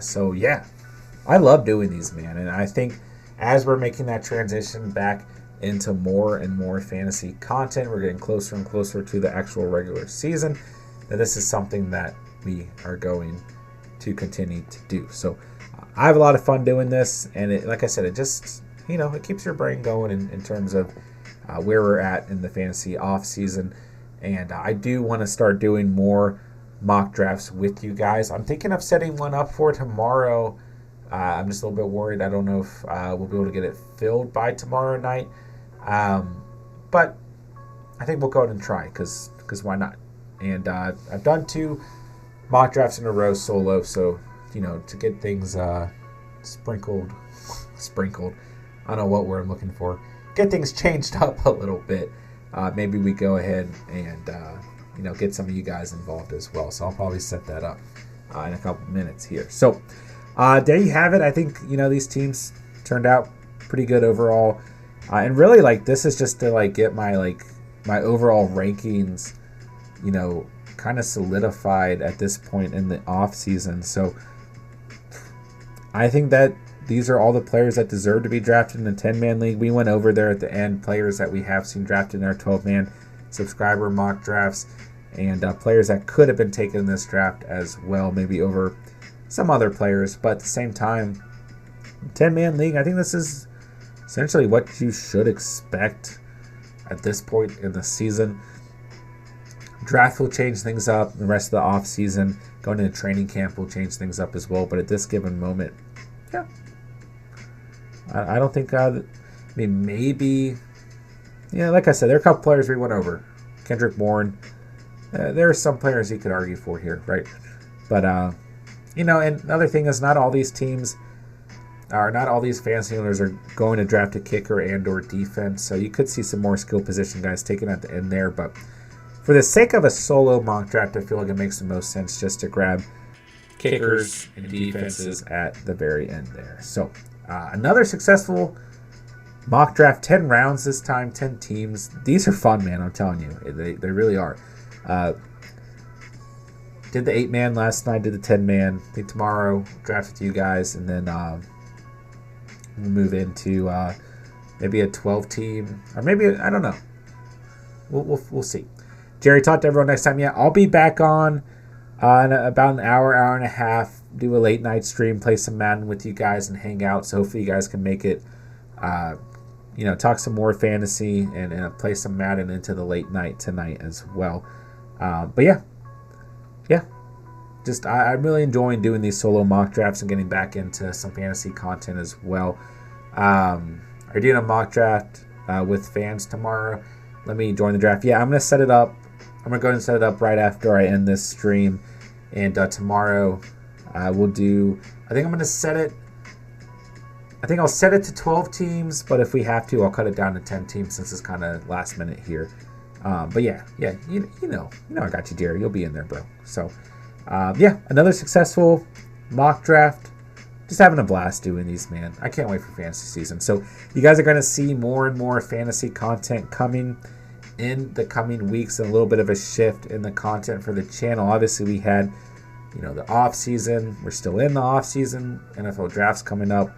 So yeah, I love doing these, man, and I think as we're making that transition back into more and more fantasy content, we're getting closer and closer to the actual regular season, and this is something that we are going to continue to do. So I have a lot of fun doing this, and like I said, it just it keeps your brain going in terms of where we're at in the fantasy off season. And I do want to start doing more mock drafts with you guys. I'm thinking of setting one up for tomorrow. I'm just a little bit worried. I don't know if we'll be able to get it filled by tomorrow night. But I think we'll go ahead and try, because why not? And I've done 2 mock drafts in a row solo, so to get things sprinkled. I don't know what word I'm looking for. Get things changed up a little bit. Maybe we go ahead and get some of you guys involved as well. So I'll probably set that up in a couple minutes here. So there you have it. I think these teams turned out pretty good overall, and really this is just to get my overall rankings, kind of solidified at this point in the off season. So I think that these are all the players that deserve to be drafted in the 10-man league. We went over there at the end, players that we have seen drafted in our 12-man subscriber mock drafts, and players that could have been taken in this draft as well, maybe over some other players. But at the same time, 10-man league, I think this is essentially what you should expect at this point in the season. Draft will change things up. The rest of the off season, going into training camp, will change things up as well. But at this given moment, yeah, I don't think. Maybe. Yeah, like I said, there are a couple players we went over. Kendrick Bourne. There are some players you could argue for here, right? But and the other thing is, not all these teams not all these fantasy owners are going to draft a kicker and/or defense. So you could see some more skill position guys taken at the end there. But for the sake of a solo mock draft, I feel like it makes the most sense just to grab kickers and defenses at the very end there. So another successful mock draft, 10 rounds this time, 10 teams. These are fun, man, I'm telling you. They really are. Did the 8-man last night, did the 10-man. I think tomorrow draft with you guys, and then we'll move into maybe a 12-team, or maybe, I don't know. We'll see. Jerry, talk to everyone next time. Yeah, I'll be back on in about an hour and a half, do a late night stream, play some Madden with you guys and hang out. So hopefully you guys can make it, talk some more fantasy and play some Madden into the late night tonight as well. But yeah, just I'm really enjoying doing these solo mock drafts and getting back into some fantasy content as well. Are you doing a mock draft with fans tomorrow? Let me join the draft. Yeah, I'm going to set it up. I'm going to go ahead and set it up right after I end this stream. And tomorrow we'll do, I think I'm going to set it I think I'll set it to 12 teams, but if we have to, I'll cut it down to 10 teams since it's kind of last minute here. But yeah, you know I got you, Jerry. You'll be in there, bro. So, yeah, another successful mock draft. Just having a blast doing these, man. I can't wait for fantasy season. So you guys are going to see more and more fantasy content coming in the coming weeks, and a little bit of a shift in the content for the channel. Obviously, we had, the off season. We're still in the off season. NFL drafts coming up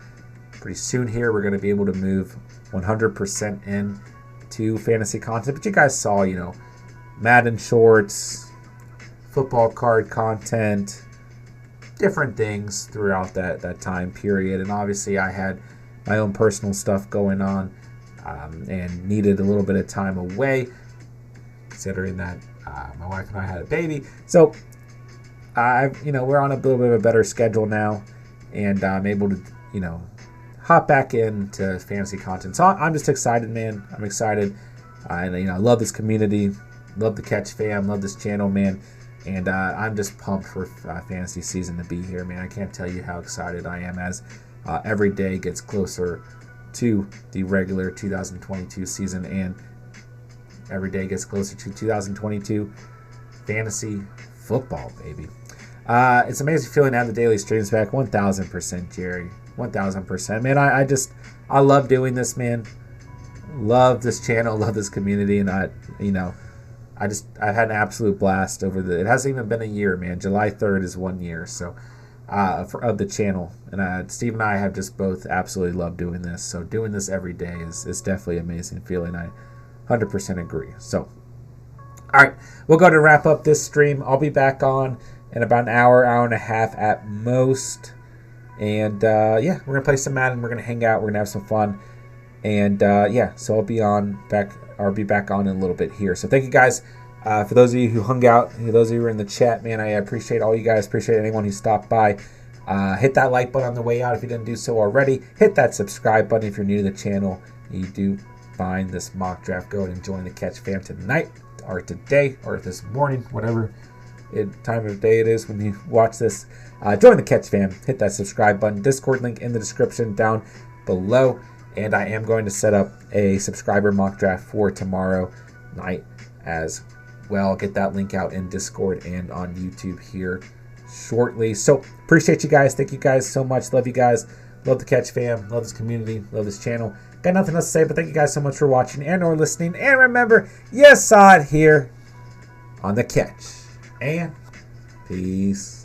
pretty soon here. We're going to be able to move 100% in to fantasy content. But you guys saw, Madden shorts, football card content, different things throughout that time period. And obviously I had my own personal stuff going on and needed a little bit of time away, considering that my wife and I had a baby. So we're on a little bit of a better schedule now, and I'm able to hop back into fantasy content. So I'm just excited, man. I'm excited. I love this community, love the Catch fam, love this channel, man. And I'm just pumped for fantasy season to be here, man. I can't tell you how excited I am as every day gets closer to the regular 2022 season, and every day gets closer to 2022 fantasy football, baby. It's amazing feeling to have the daily streams back. 1,000%, Jerry. 1,000%. Man, I love doing this, man. Love this channel, love this community, and I've had an absolute blast it hasn't even been a year, man. July 3rd is 1 year, so of the channel. And Steve and I have just both absolutely loved doing this. So doing this every day is definitely an amazing feeling. I 100% agree. So, all right, we'll go to wrap up this stream. I'll be back on in about an hour and a half at most. And, we're going to play some Madden. We're going to hang out. We're going to have some fun. And, so I'll be back on in a little bit here. So thank you guys for those of you who hung out, those of you who were in the chat, man. I appreciate all you guys. Appreciate anyone who stopped by. Hit that like button on the way out if you didn't do so already. Hit that subscribe button if you're new to the channel. You do find this mock draft. Go ahead and join the Catch fam tonight or today or this morning, whatever time of day it is when you watch this. Join the Catch fam. Hit that subscribe button. Discord link in the description down below. And I am going to set up a subscriber mock draft for tomorrow night as well. I'll get that link out in Discord and on YouTube here shortly. So appreciate you guys. Thank you guys so much. Love you guys. Love the Catch fam. Love this community. Love this channel. Got nothing else to say, but thank you guys so much for watching and or listening. And remember, you saw it here on the Catch. And peace.